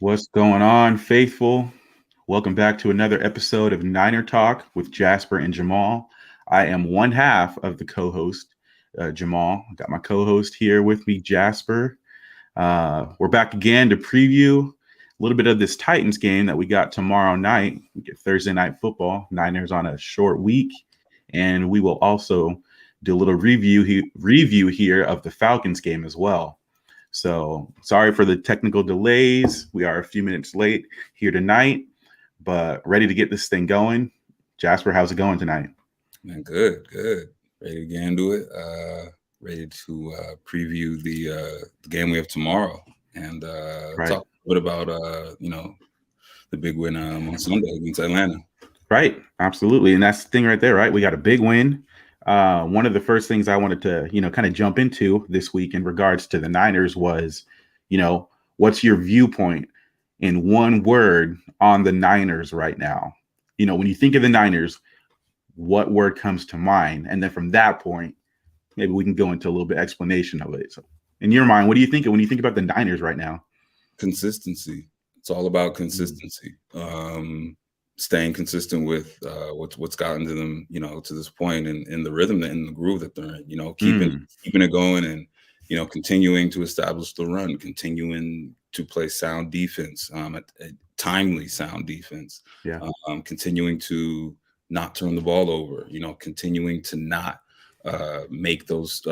What's going on, faithful? Welcome back to another episode of Niner Talk with Jasper and Jamal. I am one half of the co-host, Jamal. Got my co-host here with me, Jasper. We're back again to preview a little bit of this Titans game that we got tomorrow night. We get Thursday night football. Niners on a short week, and we will also do a little review here of the Falcons game as well. So sorry for the technical delays. We are a few minutes late here tonight, but ready to get this thing going. Jasper, how's it going tonight? Man, good. Ready to get into it. Ready to preview the game we have tomorrow and talk a bit about the big win on Sunday against Atlanta. Right, absolutely, and that's the thing right there, right? We got a big win. One of the first things I wanted to, kind of jump into this week in regards to the Niners was, what's your viewpoint in one word on the Niners right now? When you think of the Niners, what word comes to mind? And then from that point, maybe we can go into a little bit explanation of it. So in your mind, what do you think when you think about the Niners right now? Consistency. It's all about consistency. Staying consistent with what's gotten to them, to this point, and in the rhythm and the groove that they're in, keeping it going, and continuing to establish the run, continuing to play sound defense, a timely sound defense, continuing to not turn the ball over, continuing to not make those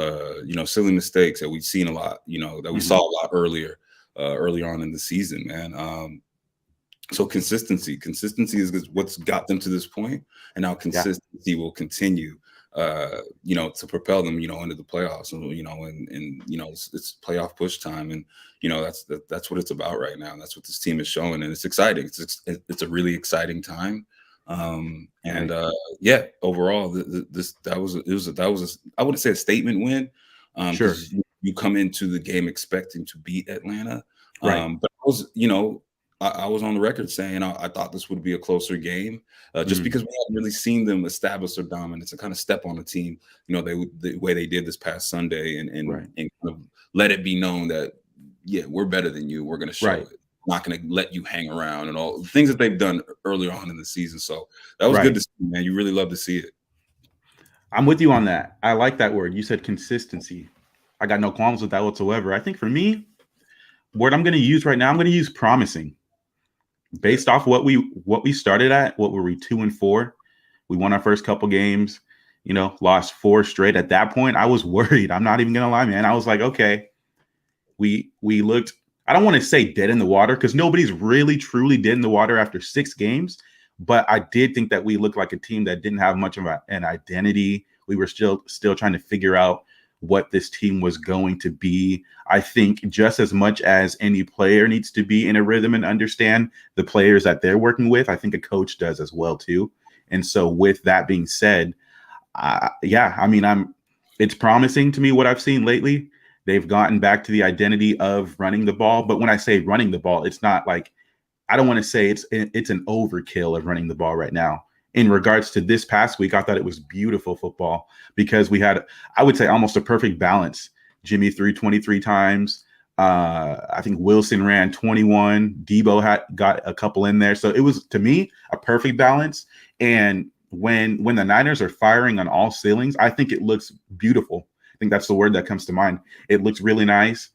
silly mistakes that we've seen a lot, that we saw a lot earlier on in the season, man. So consistency is what's got them to this point, and now consistency will continue, to propel them, into the playoffs, and it's playoff push time, and that's what it's about right now. That's what this team is showing, and it's exciting. It's a really exciting time, overall, that was I wouldn't say a statement win, Sure. You come into the game expecting to beat Atlanta, right. But I was on the record saying I thought this would be a closer game, just because we hadn't really seen them establish their dominance and kind of step on the team, the way they did this past Sunday, and kind of let it be known that, we're better than you. We're going to show it. Not going to let you hang around, and all the things that they've done earlier on in the season. So that was good to see, man. You really love to see it. I'm with you on that. I like that word. You said consistency. I got no qualms with that whatsoever. I think for me, word I'm going to use right now, I'm going to use promising. Based off what we started at, what were we, 2-4? We won our first couple games, lost 4 straight. At that point, I was worried. I'm not even gonna lie, man. I was like, okay, we looked, I don't want to say dead in the water, because nobody's really truly dead in the water after 6 games. But I did think that we looked like a team that didn't have much of an identity. We were still trying to figure out what this team was going to be. I think just as much as any player needs to be in a rhythm and understand the players that they're working with, I think a coach does as well too. And so with that being said, it's promising to me what I've seen lately. They've gotten back to the identity of running the ball. But when I say running the ball, it's not like, I don't want to say it's an overkill of running the ball right now. In regards to this past week, I thought it was beautiful football because we had, I would say, almost a perfect balance. Jimmy threw 23 times. I think Wilson ran 21. Debo got a couple in there. So it was, to me, a perfect balance. And when the Niners are firing on all ceilings, I think it looks beautiful. I think that's the word that comes to mind. It looks really nice.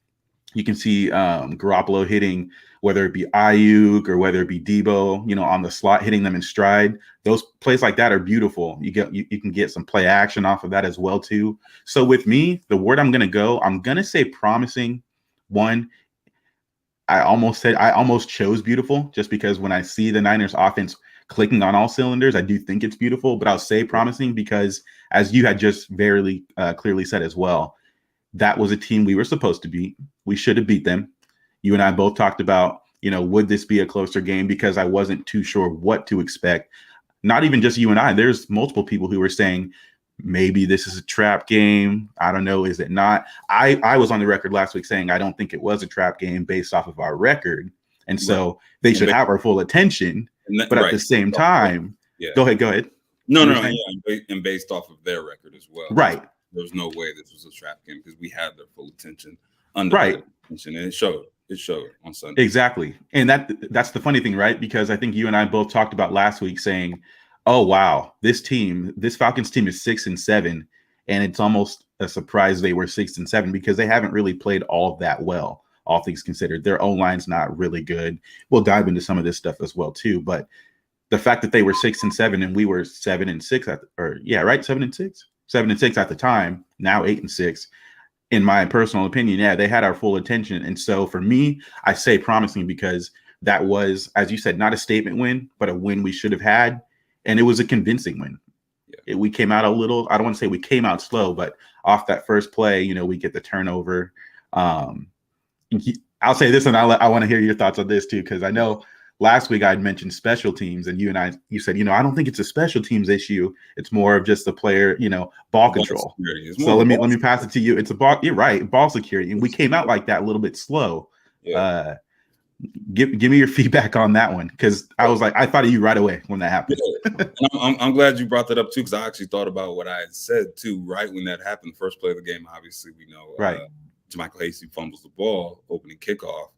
You can see Garoppolo hitting, whether it be Ayuk or whether it be Debo, on the slot, hitting them in stride. Those plays like that are beautiful. You can get some play action off of that as well too. So with me, the word I'm going to say promising. One, I almost chose beautiful, just because when I see the Niners offense clicking on all cylinders, I do think it's beautiful. But I'll say promising because, as you had just very clearly said as well, that was a team we were supposed to beat. We should have beat them. You and I both talked about, would this be a closer game, because I wasn't too sure what to expect. Not even just you and I. There's multiple people who were saying maybe this is a trap game. I don't know. Is it not? I was on the record last week saying I don't think it was a trap game based off of our record. And so they should have our full attention. But at the same time, go ahead. No. And based off of their record as well. Right. There was no way this was a trap game because we had their full attention under attention, and it showed. It showed on Sunday. Exactly. And that's the funny thing, right? Because I think you and I both talked about last week saying, oh, wow, this Falcons team is 6-7. And it's almost a surprise they were 6-7 because they haven't really played all that well, all things considered. Their O-line's not really good. We'll dive into some of this stuff as well, too. But the fact that they were 6-7 and we were 7-6 7-6? 7-6 at the time, now 8-6. In my personal opinion, yeah, they had our full attention. And so for me, I say promising because that was, as you said, not a statement win, but a win we should have had. And it was a convincing win. Yeah. We came out a little, I don't want to say we came out slow, but off that first play, we get the turnover. I'll say this, and I want to hear your thoughts on this too, because I know last week I'd mentioned special teams, and you said, I don't think it's a special teams issue. It's more of just the player, ball control. So let me pass it to you. It's a ball. You're right, ball security, and we came out like that a little bit slow. Yeah. Give me your feedback on that one, because I was like, I thought of you right away when that happened. I'm glad you brought that up too, because I actually thought about what I had said too. Right when that happened, the first play of the game, obviously we know, right? Michael Hasty fumbles the ball, opening kickoff.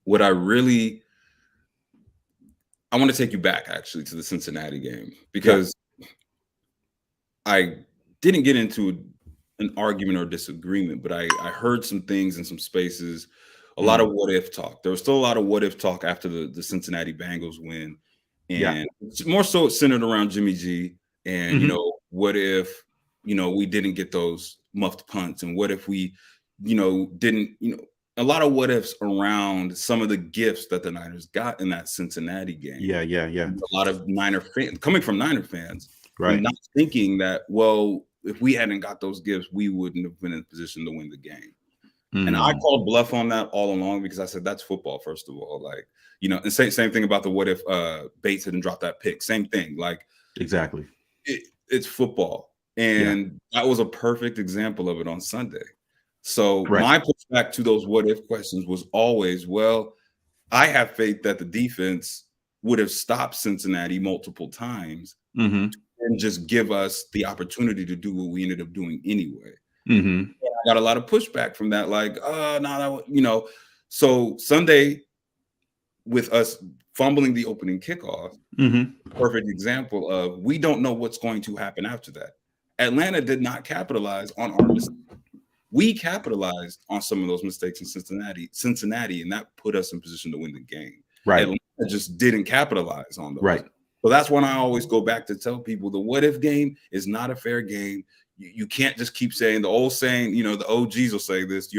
What I want to take you back actually to the Cincinnati game, because I didn't get into an argument or disagreement, but I heard some things in some spaces, a lot of what if talk. There was still a lot of what if talk after the Cincinnati Bengals win. And more so centered around Jimmy G and, what if, we didn't get those muffed punts, and what if we, didn't, a lot of what ifs around some of the gifts that the Niners got in that Cincinnati game. Yeah. A lot of Niner fans, coming from Niner fans, right, not thinking that, well, if we hadn't got those gifts, we wouldn't have been in a position to win the game. And I called bluff on that all along, because I said, that's football, first of all. Like, and same thing about the what if Bates hadn't dropped that pick. Same thing. Like, exactly. It's football. And that was a perfect example of it on Sunday. So my pushback to those what if questions was always, well, I have faith that the defense would have stopped Cincinnati multiple times and just give us the opportunity to do what we ended up doing anyway. And I got a lot of pushback from that, like, so Sunday with us fumbling the opening kickoff, perfect example of, we don't know what's going to happen after that. Atlanta did not capitalize on our mistakes. We capitalized on some of those mistakes in Cincinnati, and that put us in position to win the game. Right. Atlanta just didn't capitalize on those. Right. So that's when I always go back to tell people the what if game is not a fair game. You can't just keep saying the old saying, the OGs will say this.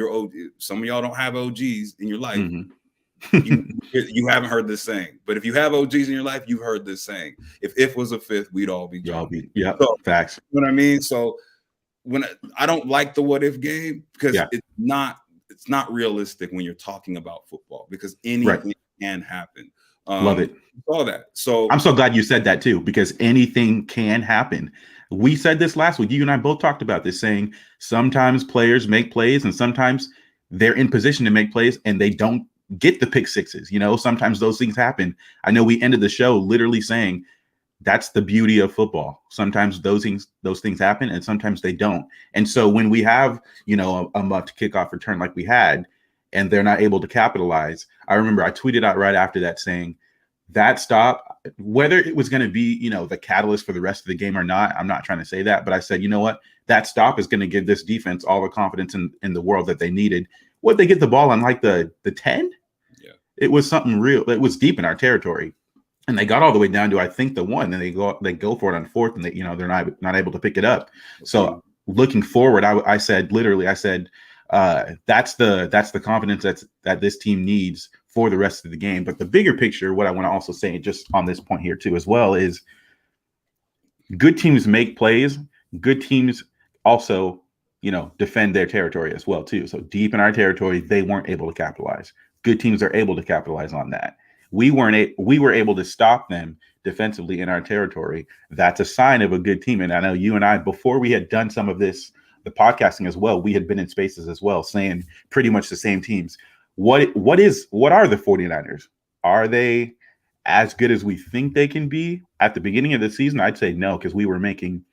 Some of y'all don't have OGs in your life. You haven't heard this saying. But if you have OGs in your life, you've heard this saying. If was a fifth, we'd all be jumping. Yeah, so, facts. You know what I mean? So when I don't like the what if game, because it's not realistic when you're talking about football, because anything can happen. Love it. All that. So I'm so glad you said that too, because anything can happen. We said this last week. You and I both talked about this, saying sometimes players make plays and sometimes they're in position to make plays and they don't get the pick sixes. Sometimes those things happen. I know we ended the show literally saying that's the beauty of football. Sometimes those things happen and sometimes they don't. And so when we have, a muffed kickoff return like we had, and they're not able to capitalize, I remember I tweeted out right after that saying that stop, whether it was going to be, the catalyst for the rest of the game or not, I'm not trying to say that, but I said, you know what, that stop is going to give this defense all the confidence in the world that they needed. What, they get the ball on like the 10? Yeah. It was something real. It was deep in our territory. And they got all the way down to, I think, the 1, and they go for it on 4th, and they're not able to pick it up. So looking forward, I said, that's the confidence that this team needs for the rest of the game. But the bigger picture, what I want to also say just on this point here too, as well, is good teams make plays. Good teams also, defend their territory as well too. So deep in our territory, they weren't able to capitalize. Good teams are able to capitalize on that. We were able to stop them defensively in our territory. That's a sign of a good team. And I know you and I, before we had done some of this, the podcasting as well, we had been in spaces as well, saying pretty much the same teams. What are the 49ers? Are they as good as we think they can be? At the beginning of the season, I'd say no, because we were making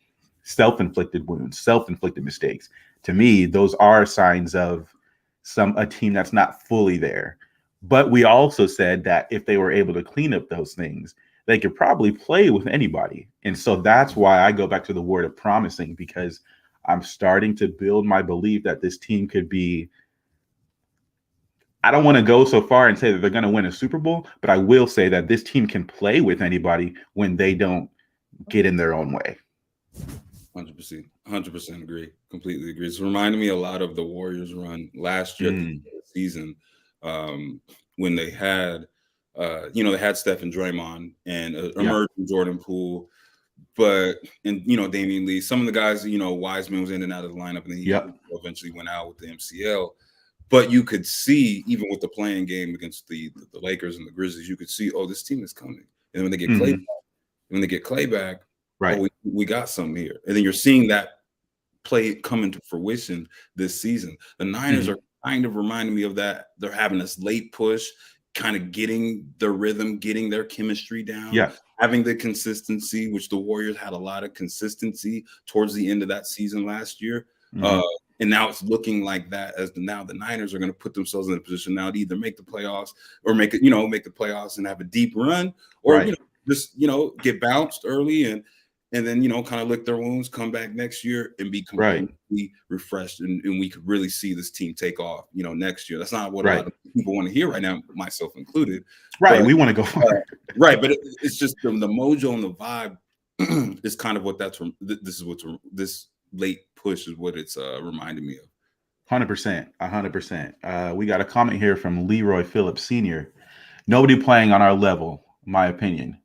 self-inflicted wounds, self-inflicted mistakes. To me, those are signs of a team that's not fully there. But we also said that if they were able to clean up those things, they could probably play with anybody. And so that's why I go back to the word of promising, because I'm starting to build my belief that this team could be. I don't want to go so far and say that they're going to win a Super Bowl, but I will say that this team can play with anybody when they don't get in their own way. 100% agree. Completely agree. It's reminding me a lot of the Warriors run last year at the end of the season, when they had, they had Steph and Draymond and emerging Jordan Poole, and Damian Lee, some of the guys, Wiseman was in and out of the lineup, and then he eventually went out with the MCL. But you could see, even with the playing game against the Lakers and the Grizzlies, you could see, oh, this team is coming. And when they get Clay back, right, oh, we got something here. And then you're seeing that play come into fruition this season. The Niners are kind of reminding me of that. They're having this late push, kind of getting their rhythm, getting their chemistry down, having the consistency, which the Warriors had a lot of consistency towards the end of that season last year. And now it's looking like that, as now the Niners are going to put themselves in a position now to either make the playoffs or make the playoffs and have a deep run, or get bounced early and then kind of lick their wounds, come back next year and be completely refreshed, and we could really see this team take off next year. That's not what a lot of people want to hear right now, myself included. But, we want to go far. But it's just the mojo and the vibe is kind of what this late push is what it's reminding me of. 100%. We got a comment here from Leroy Phillips Sr. Nobody playing on our level, my opinion.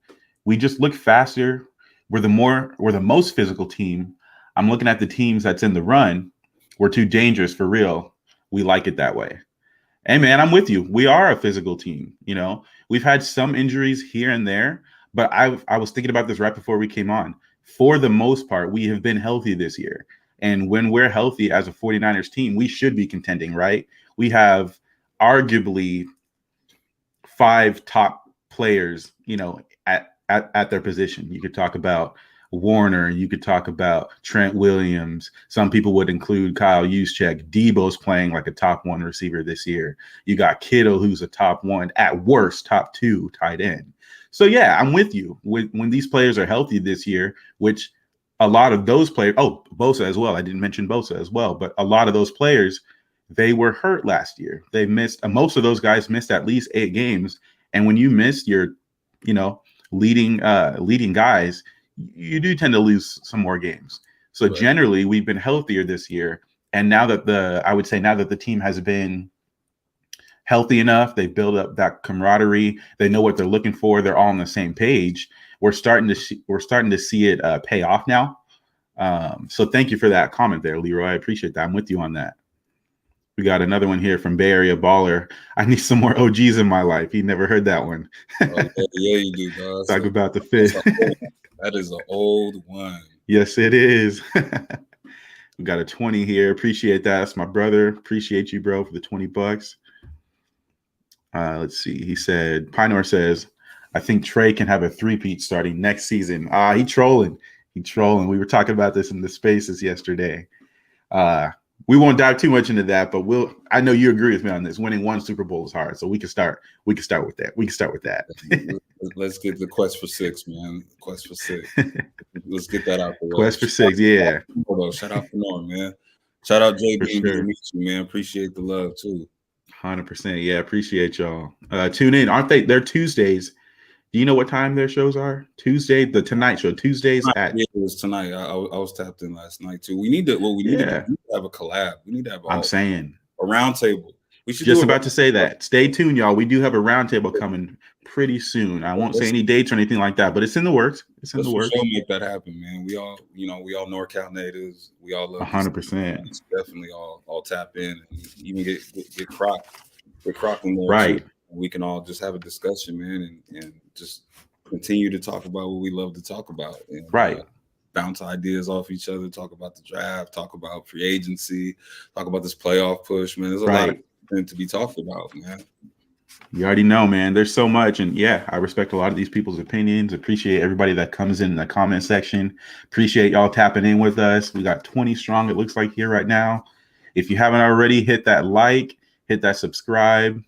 We just look faster. We're the most physical team. I'm looking at the teams that's in the run. We're too dangerous for real. We like it that way. Hey man, I'm with you. We are a physical team. We've had some injuries here and there, but I was thinking about this right before we came on. For the most part, we have been healthy this year. And when we're healthy as a 49ers team, we should be contending, right? We have arguably 5 top players, at their position. You could talk about Warner. You could talk about Trent Williams. Some people would include Kyle Juszczyk. Debo's playing like a top 1 receiver this year. You got Kittle, who's a top 1, at worst, top 2 tight end. So, yeah, I'm with you. When these players are healthy this year, which a lot of those players, Bosa as well. I didn't mention Bosa as well, but a lot of those players, they were hurt last year. They missed, most of those guys missed at least 8 games. And when you miss your, leading guys, you do tend to lose some more games. So generally, we've been healthier this year. And now that the team has been healthy enough, they build up that camaraderie. They know what they're looking for. They're all on the same page. We're starting to see it pay off now. So thank you for that comment there, Leroy. I appreciate that. I'm with you on that. We got another one here from Bay Area Baller. I need some more OGs in my life. He never heard that one. Yeah, you do, guys. Talk about the fit. That is an old one. Yes, it is. We got a 20 here. Appreciate that. That's my brother. Appreciate you, bro, for the $20. Let's see. He said, Pinor says, I think Trey can have a 3-peat starting next season. He trolling. We were talking about this in the spaces yesterday. We won't dive too much into that, but I know you agree with me on this. Winning 1 Super Bowl is hard. So we can start with that. Let's get the quest for 6, man. Quest for 6. Let's get that out the way. Quest for 6, yeah. Shout out for Norm, man. Shout out JB and meet you, man. Appreciate the love too. 100%. Yeah, appreciate y'all. Tune in. Aren't they? They're Tuesdays. Do you know what time their shows are? Tuesday, the Tonight Show. Tuesdays at. Yeah, it was tonight. I was tapped in last night too. We need to have a collab. We need to have a round table. We should just about to say that. Stay tuned, y'all. We do have a round table coming pretty soon. I won't say any dates or anything like that, but it's in the works. It's in the works. We'll make that happen, man. We all NorCal natives. We all love 100%. Definitely all tap in and even get crocked. We're crocking there. Right. Too. We can all just have a discussion, man, and just continue to talk about what we love to talk about. And, bounce ideas off each other, talk about the draft, talk about free agency, talk about this playoff push, man. There's a lot of things to be talked about, man. You already know, man. There's so much. And yeah, I respect a lot of these people's opinions. Appreciate everybody that comes in the comment section. Appreciate y'all tapping in with us. We got 20 strong, it looks like, here right now. If you haven't already, hit that like, hit that subscribe,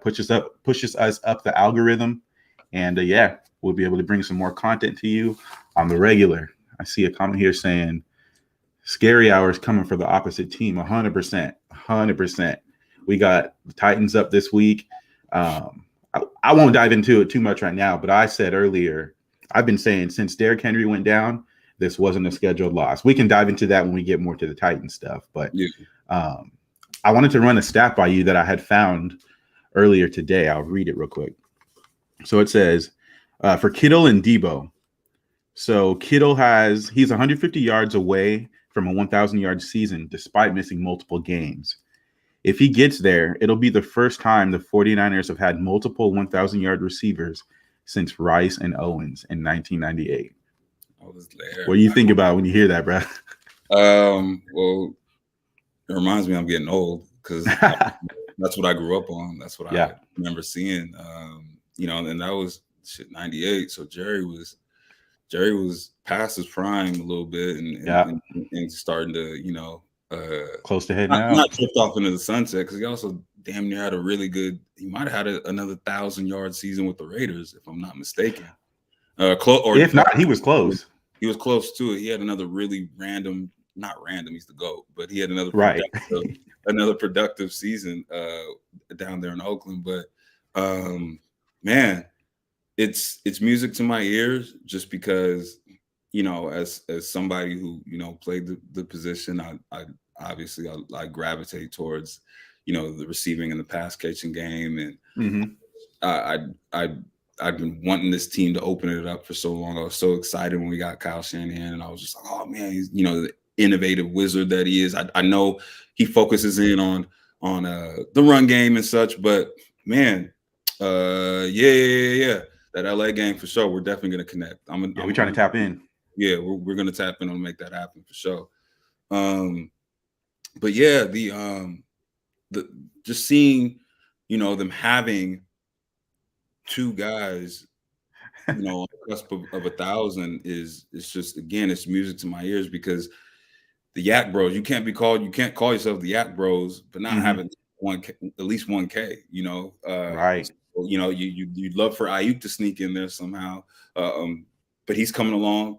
pushes us up the algorithm, and yeah, we'll be able to bring some more content to you on the regular. I see a comment here saying scary hours coming for the opposite team. 100%. We got the Titans up this week. I won't dive into it too much right now, but I said earlier, I've been saying since Derrick Henry went down, this wasn't a scheduled loss. We can dive into that when we get more to the Titans stuff. But I wanted to run a stat by you that I had found earlier today. I'll read it real quick. So it says for Kittle and Debo. So Kittle he's 150 yards away from a 1,000-yard season despite missing multiple games. If he gets there, it'll be the first time the 49ers have had multiple 1,000-yard receivers since Rice and Owens in 1998. I was there. What do you think about when you hear that, bro? Well, it reminds me I'm getting old because that's what I grew up on. That's what I remember seeing. And that was 98. So Jerry was past his prime a little bit and starting to, close to head now. Not drift off into the sunset because he also damn near had a really good. He might have had another 1,000-yard season with the Raiders, if I'm not mistaken. If not, he was close. He was close to it. He had another really not random. He's the GOAT, but he had another productive season down there in Oakland. But man, it's music to my ears just because. As somebody who played the position, I obviously gravitate towards the receiving and the pass catching game, and I've been wanting this team to open it up for so long. I was so excited when we got Kyle Shanahan, and I was just like, oh man, he's the innovative wizard that he is. I know he focuses in on the run game and such, but man, that LA game for sure. We're definitely gonna connect. We're trying to tap in. Yeah, we're gonna tap in and make that happen for sure. But yeah, the just seeing, them having two guys, on the cusp of 1,000 is just, again, it's music to my ears because the Yak Bros, you can't call yourself the Yak Bros, but not having at least 1K, right. So, you'd love for Ayuk to sneak in there somehow, but he's coming along.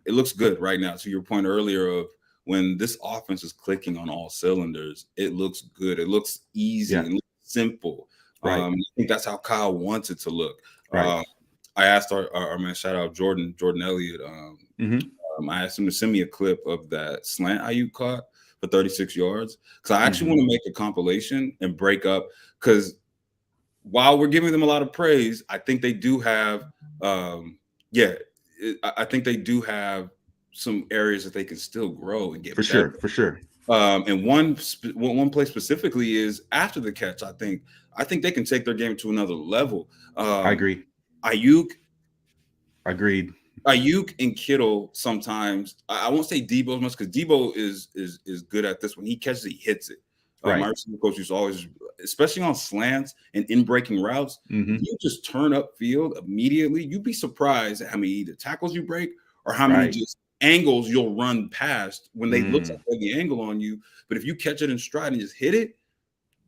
It looks good right now. To your point earlier of when this offense is clicking on all cylinders, it looks good. It looks easy. It looks simple. Right. I think that's how Kyle wants it to look. Right. I asked our man, shout out Jordan Elliott. I asked him to send me a clip of that slant Ayuk caught for 36 yards because I actually want to make a compilation and break up because while we're giving them a lot of praise, I think they do have I think they do have some areas that they can still grow and get better. For sure. And one place specifically is after the catch. I think they can take their game to another level. I agree. Agreed. Ayuk and Kittle sometimes. I won't say Debo as much because Debo is good at this. When he catches it, he hits it. My receiver coach used to always, especially on slants and in breaking routes, you just turn up field immediately. You'd be surprised at how many either tackles you break or how many just angles you'll run past when they look at the angle on you. But if you catch it in stride and just hit it,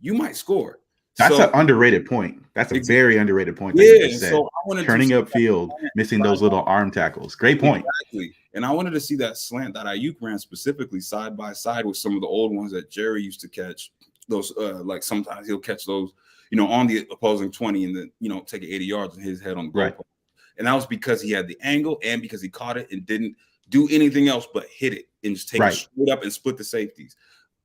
you might score. That's an underrated point. That's a very underrated point. So I wanted turning up field, missing those little arm tackles. Great point. Exactly. And I wanted to see that slant that Ayuk ran specifically side by side with some of the old ones that Jerry used to catch. Those like sometimes he'll catch those, on the opposing 20 and then take 80 yards and hit his head on the goal post. And that was because he had the angle and because he caught it and didn't do anything else but hit it and just take it straight up and split the safeties.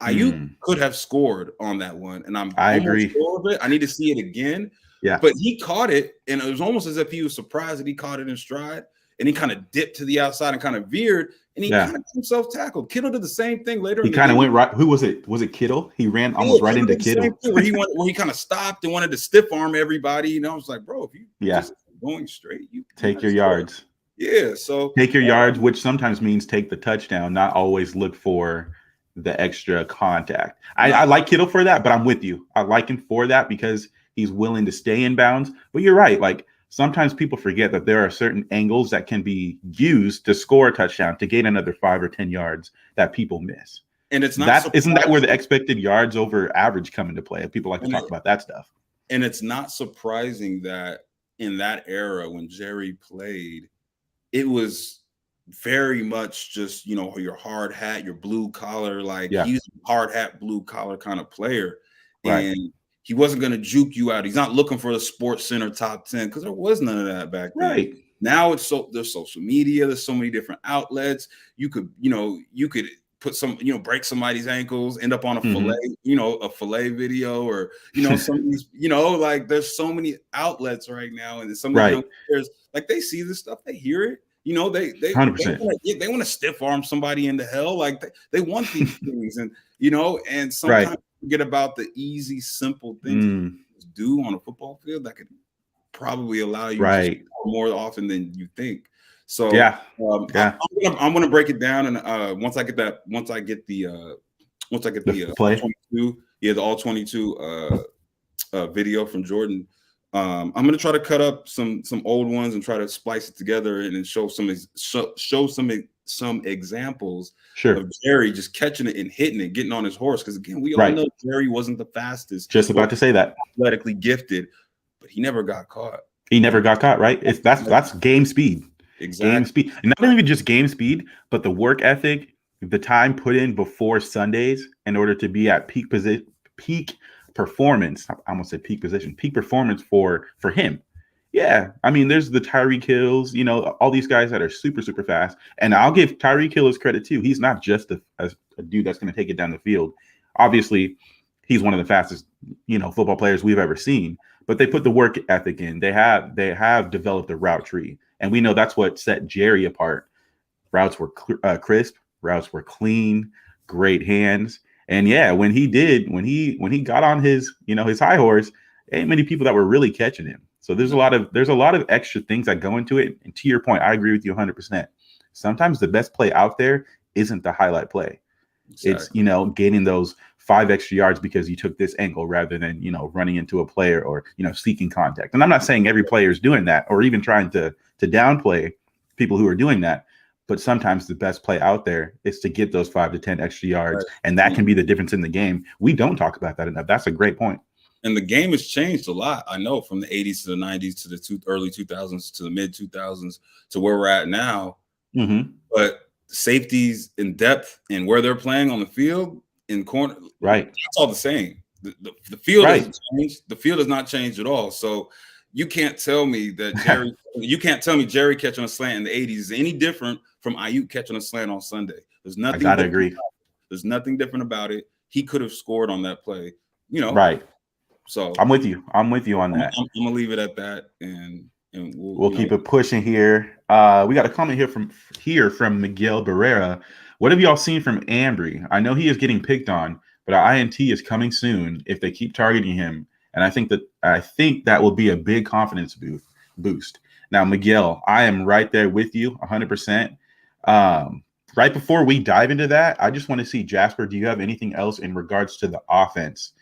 Ayuk could have scored on that one, and I agree. Sure of it. I need to see it again. Yeah, but he caught it, and it was almost as if he was surprised that he caught it in stride, and he kind of dipped to the outside and kind of veered, and he kind of himself tackled. Kittle did the same thing later. He kind of went right. Who was it? Was it Kittle? He ran almost right into Kittle. Where he kind of stopped and wanted to stiff arm everybody. I was like, bro, if you just going straight, you take your yards. Yeah, so take your yards, which sometimes means take the touchdown, not always look for the extra contact. I like Kittle for that, but I'm with you. I like him for that because he's willing to stay in bounds. But you're right. Like sometimes people forget that there are certain angles that can be used to score a touchdown, to gain another 5 or 10 yards that people miss. And it's not isn't that where the expected yards over average come into play? People like to talk about that stuff. And it's not surprising that in that era when Jerry played, it was very much just, your hard hat, your blue collar, like he's a hard hat, blue collar kind of player. Right. And he wasn't going to juke you out. He's not looking for the Sports Center top 10 because there was none of that back then. Right. Now there's social media. There's so many different outlets. You could put some, break somebody's ankles, end up on a fillet video, or some of these, like there's so many outlets right now, and some of the young players, like they see this stuff, they hear it, they 100%. they want to stiff arm somebody into hell, like they want these things, and sometimes forget about the easy, simple things you do on a football field that could probably allow you to score more often than you think. So I'm gonna break it down, and once I get the play. the all 22 video from Jordan, I'm gonna try to cut up some old ones and try to splice it together and then show some examples of Jerry just catching it and hitting it, getting on his horse. Because again, we all know Jerry wasn't the fastest. Just about to say that. Athletically gifted, but he never got caught. Right? That's game speed. Exactly. Game speed. And not even just game speed, but the work ethic, the time put in before Sundays in order to be at peak performance. I almost said peak performance for him. Yeah. I mean, there's the Tyreek Hills, all these guys that are super, super fast. And I'll give Tyreek Hill his credit too. He's not just a dude that's going to take it down the field. Obviously, he's one of the fastest, football players we've ever seen. But they put the work ethic in. They have developed a route tree. And we know that's what set Jerry apart. Routes were crisp, routes were clean, great hands. And when he got on his, his high horse, ain't many people that were really catching him. So there's a lot of extra things that go into it. And to your point, I agree with you 100%. Sometimes the best play out there isn't the highlight play. Exactly. It's, gaining those 5 extra yards because you took this angle rather than, running into a player or, seeking contact. And I'm not saying every player is doing that or even trying to downplay people who are doing that. But sometimes the best play out there is to get those 5 to 10 extra yards. Right. And that can be the difference in the game. We don't talk about that enough. That's a great point. And the game has changed a lot. I know, from the 80s to the 90s to the early 2000s to the mid 2000s to where we're at now. Mm-hmm. But safeties in depth and where they're playing on the field in corner, it's all the same. The field hasn't changed. The field has not changed at all. So you can't tell me that Jerry catching a slant in the 80s is any different from Ayuk catching a slant on Sunday. There's nothing. I gotta agree. There's nothing different about it. He could have scored on that play. Right. So I'm with you on that. I'm gonna leave it at that, and we'll keep it pushing here. We got a comment from Miguel Barrera. What have y'all seen from Ambry? I know he is getting picked on, but our INT is coming soon if they keep targeting him. And I think that will be a big confidence boost. Now, Miguel, I am right there with you 100%. Right before we dive into that, I just want to see, Jasper, do you have anything else in regards to the offense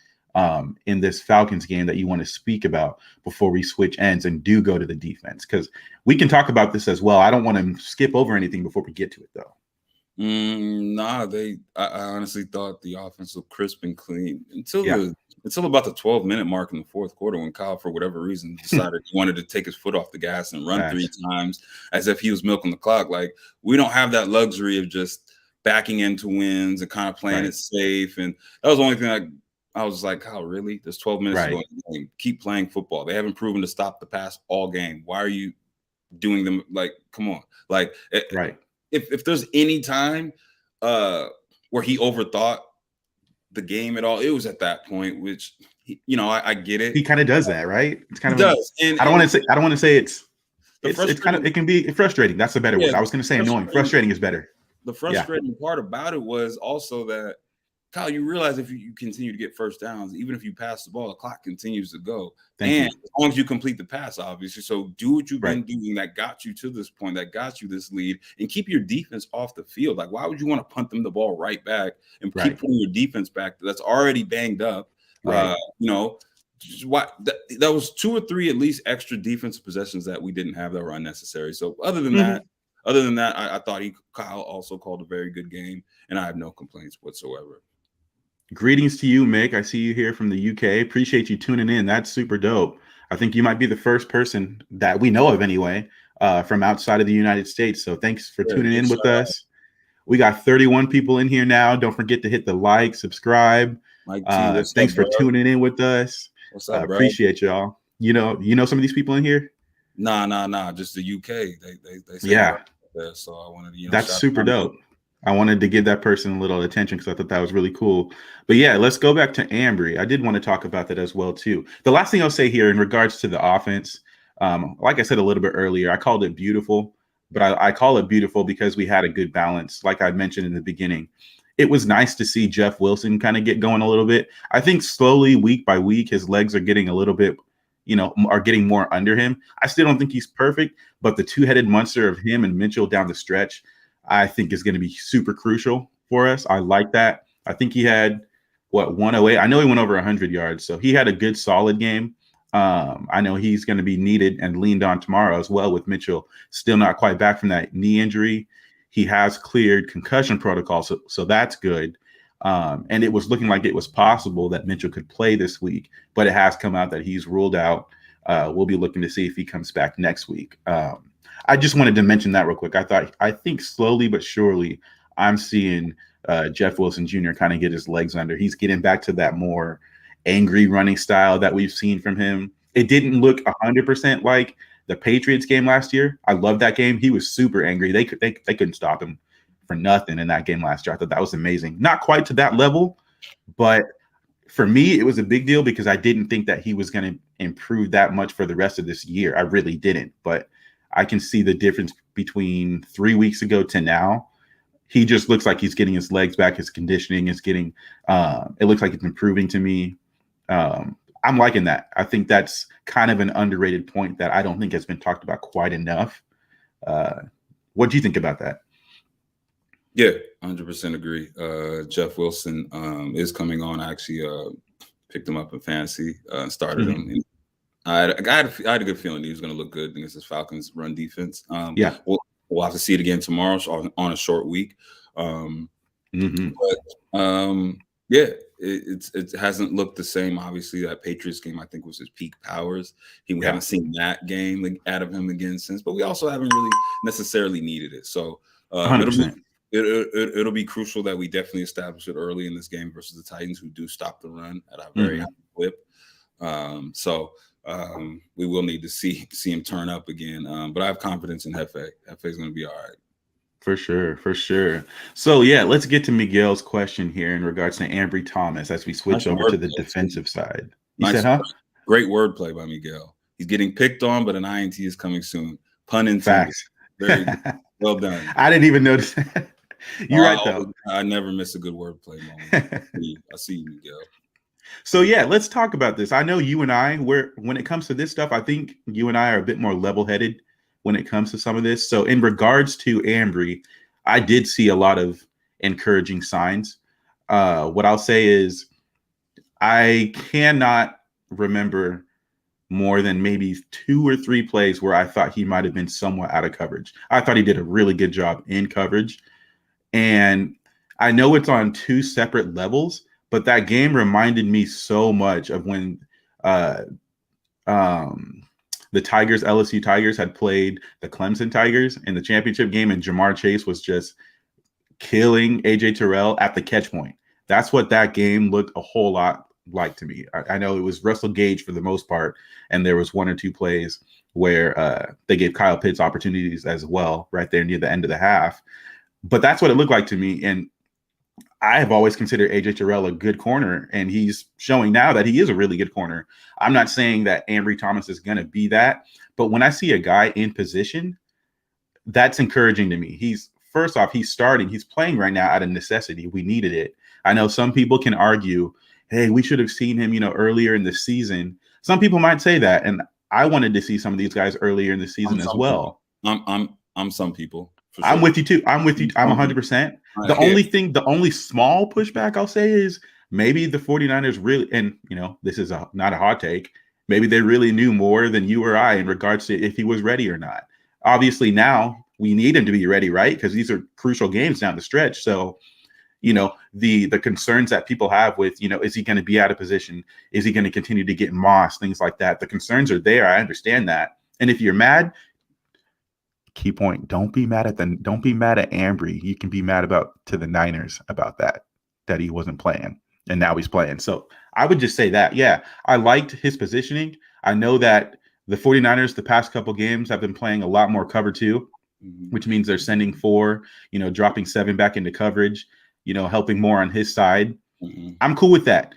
in this Falcons game that you want to speak about before we switch ends and do go to the defense? Because we can talk about this as well. I don't want to skip over anything before we get to it, though. I honestly thought the offense looked crisp and clean until about the 12-minute mark in the fourth quarter when Kyle, for whatever reason, decided he wanted to take his foot off the gas and run 3 times as if he was milking the clock. Like, we don't have that luxury of just backing into wins and kind of playing it safe. And that was the only thing I was like, Kyle, really? There's 12 minutes to go in the game. Keep playing football. They haven't proven to stop the pass all game. Why are you doing them? Like, come on. Like, if there's any time where he overthought the game at all, it was at that point, which, I get it. He kind of does that, right? It's kind of does. I don't want to say it's kind of, it can be frustrating. That's a better word. I was going to say annoying. Frustrating is better. The frustrating part about it was also that, Kyle, you realize if you continue to get first downs, even if you pass the ball, the clock continues to go. As long as you complete the pass, obviously. So do what you've been doing that got you to this point, that got you this lead, and keep your defense off the field. Like, why would you want to punt them the ball right back and keep putting your defense back that's already banged up? That was 2 or 3 at least extra defensive possessions that we didn't have that were unnecessary. So other than that, other than that, I thought Kyle also called a very good game, and I have no complaints whatsoever. Greetings to you, Mick. I see you here from the UK. Appreciate you tuning in. That's super dope. I think you might be the first person that we know of anyway from outside of the United States. So thanks for tuning in with us. We got 31 people in here now. Don't forget to hit the like, subscribe. Mike T, what's thanks up, for bro? tuning in with us. What's up, bro? Appreciate y'all. You know some of these people in here? Nah. Just the UK. They say yeah. There, so I wanted to, that's super dope. I wanted to give that person a little attention because I thought that was really cool. But yeah, let's go back to Ambry. I did want to talk about that as well too. The last thing I'll say here in regards to the offense, like I said a little bit earlier, I called it beautiful, but I call it beautiful because we had a good balance. Like I mentioned in the beginning, it was nice to see Jeff Wilson kind of get going a little bit. I think slowly, week by week, his legs are getting a little bit, are getting more under him. I still don't think he's perfect, but the two-headed monster of him and Mitchell down the stretch, I think is going to be super crucial for us. I like that. I think he had 108. I know he went over 100 yards, so he had a good, solid game. I know he's going to be needed and leaned on tomorrow as well with Mitchell still not quite back from that knee injury. He has cleared concussion protocol, so that's good. And it was looking like it was possible that Mitchell could play this week, but it has come out that he's ruled out. We'll be looking to see if he comes back next week. I just wanted to mention that real quick. I think slowly but surely I'm seeing Jeff Wilson Jr. kind of get his legs under. He's getting back to that more angry running style that we've seen from him. It didn't look 100% like the Patriots game last year. I love that game. He was super angry. They couldn't stop him for nothing in that game last year. I thought that was amazing. Not quite to that level, but for me, it was a big deal because I didn't think that he was going to improve that much for the rest of this year. I really didn't, but I can see the difference between 3 weeks ago to now. He just looks like he's getting his legs back. His conditioning is getting, it looks like it's improving to me. I'm liking that. I think that's kind of an underrated point that I don't think has been talked about quite enough. What do you think about that? Yeah, 100% agree. Jeff Wilson is coming on. I actually picked him up in fantasy, started him. I had a good feeling he was going to look good against this Falcons run defense. We'll have to see it again tomorrow on a short week. It hasn't looked the same. Obviously, that Patriots game I think was his peak powers. We haven't seen that game out of him again since, but we also haven't really necessarily needed it. So it'll be crucial that we definitely establish it early in this game versus the Titans, who do stop the run at a very high clip. We will need to see him turn up again. But I have confidence in Hefe. Hefe's going to be all right. For sure. So, yeah, let's get to Miguel's question here in regards to Amari Thomas as we switch over to the defensive side. You said, huh? Great wordplay by Miguel. He's getting picked on, but an INT is coming soon. Pun intended. Facts. Very good. Well done. I didn't even notice that. You're right, though. I never miss a good wordplay moment. I see you, Miguel. So, yeah, let's talk about this. I know you and I, when it comes to this stuff, I think you and I are a bit more level-headed when it comes to some of this. So in regards to Ambry, I did see a lot of encouraging signs. What I'll say is I cannot remember more than maybe 2 or 3 plays where I thought he might have been somewhat out of coverage. I thought he did a really good job in coverage. And I know it's on 2 separate levels, but that game reminded me so much of when the Tigers, LSU Tigers, had played the Clemson Tigers in the championship game, and Jamar Chase was just killing AJ Terrell at the catch point. That's what that game looked a whole lot like to me. I know it was Russell Gage for the most part, and there was 1 or 2 plays where they gave Kyle Pitts opportunities as well right there near the end of the half. But that's what it looked like to me, and I have always considered AJ Terrell a good corner, and he's showing now that he is a really good corner. I'm not saying that Amari Thomas is going to be that, but when I see a guy in position, that's encouraging to me. He's starting. He's playing right now out of necessity. We needed it. I know some people can argue, hey, we should have seen him, earlier in the season. Some people might say that, and I wanted to see some of these guys earlier in the season as well. I'm some people. Sure. I'm with you too. I'm 100%. The only small pushback I'll say is maybe the 49ers really, and this is not a hot take, maybe they really knew more than you or I in regards to if he was ready or not. Obviously now we need him to be ready, right? Because these are crucial games down the stretch. So, the concerns that people have with, is he going to be out of position? Is he going to continue to get mossed? Things like that. The concerns are there. I understand that. And if you're mad, key point, don't be mad at Ambry. You can be mad to the Niners about that he wasn't playing and now he's playing. So I would just say that, yeah, I liked his positioning. I know that the 49ers, the past couple games, have been playing a lot more cover 2, which means they're sending 4, dropping 7 back into coverage, helping more on his side. I'm cool with that.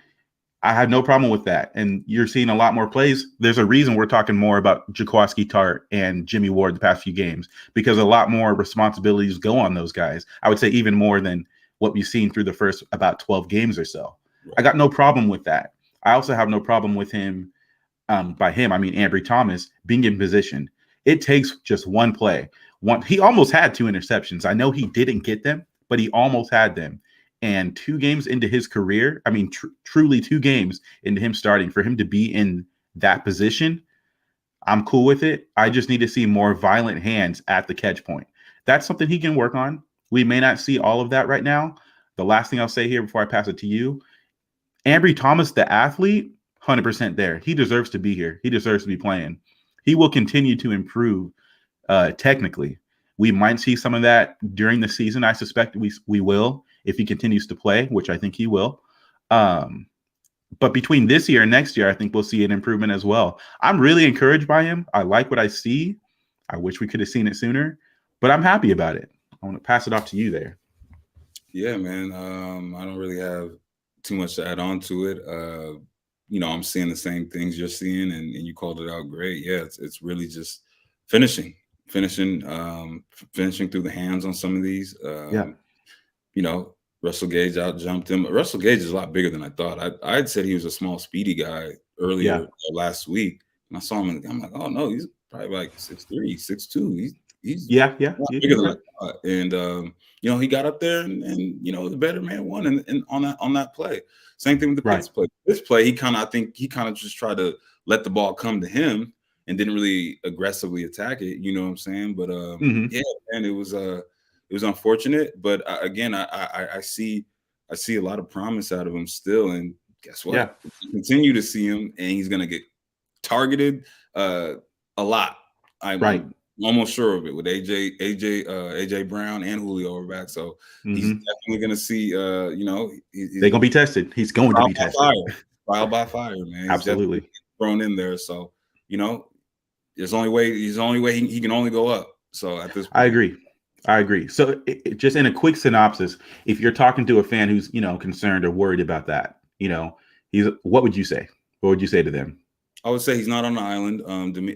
I have no problem with that. And you're seeing a lot more plays. There's a reason we're talking more about Jaquaski Tart and Jimmy Ward the past few games, because a lot more responsibilities go on those guys. I would say even more than what we've seen through the first about 12 games or so. Right. I got no problem with that. I also have no problem with him, by him, I mean Amari Thomas, being in position. It takes just one play. He almost had 2 interceptions. I know he didn't get them, but he almost had them. And 2 games into his career, I mean, truly 2 games into him starting, for him to be in that position, I'm cool with it. I just need to see more violent hands at the catch point. That's something he can work on. We may not see all of that right now. The last thing I'll say here before I pass it to you, Amari Thomas, the athlete, 100% there. He deserves to be here. He deserves to be playing. He will continue to improve technically. We might see some of that during the season. I suspect we will if he continues to play, which I think he will. But between this year and next year, I think we'll see an improvement as well. I'm really encouraged by him. I like what I see. I wish we could have seen it sooner, but I'm happy about it. I want to pass it off to you there. Yeah, man. I don't really have too much to add on to it. I'm seeing the same things you're seeing, and you called it out great. Yeah, it's really just finishing through the hands on some of these. Russell Gage out-jumped him. Russell Gage is a lot bigger than I thought. I'd said he was a small, speedy guy earlier last week, and I saw him, and I'm like, oh, no, he's probably like 6'3", 6'2". He's bigger than I thought. And, he got up there, and the better man won and on that play. Same thing with the Pitts play. This play, I think he kind of just tried to let the ball come to him and didn't really aggressively attack it. You know what I'm saying? But, yeah, man, it was unfortunate, but again, I see a lot of promise out of him still, and guess what? Yeah. We continue to see him, and he's gonna get targeted a lot. I'm almost sure of it with AJ Brown and Julio are back, so he's definitely gonna see. They're gonna be tested. He's going to be tested. Trial by fire, man. Absolutely thrown in there. So there's the only way he can only go up. So at this point, I agree. So just in a quick synopsis, if you're talking to a fan who's, concerned or worried about that, what would you say? What would you say to them? I would say he's not on the island.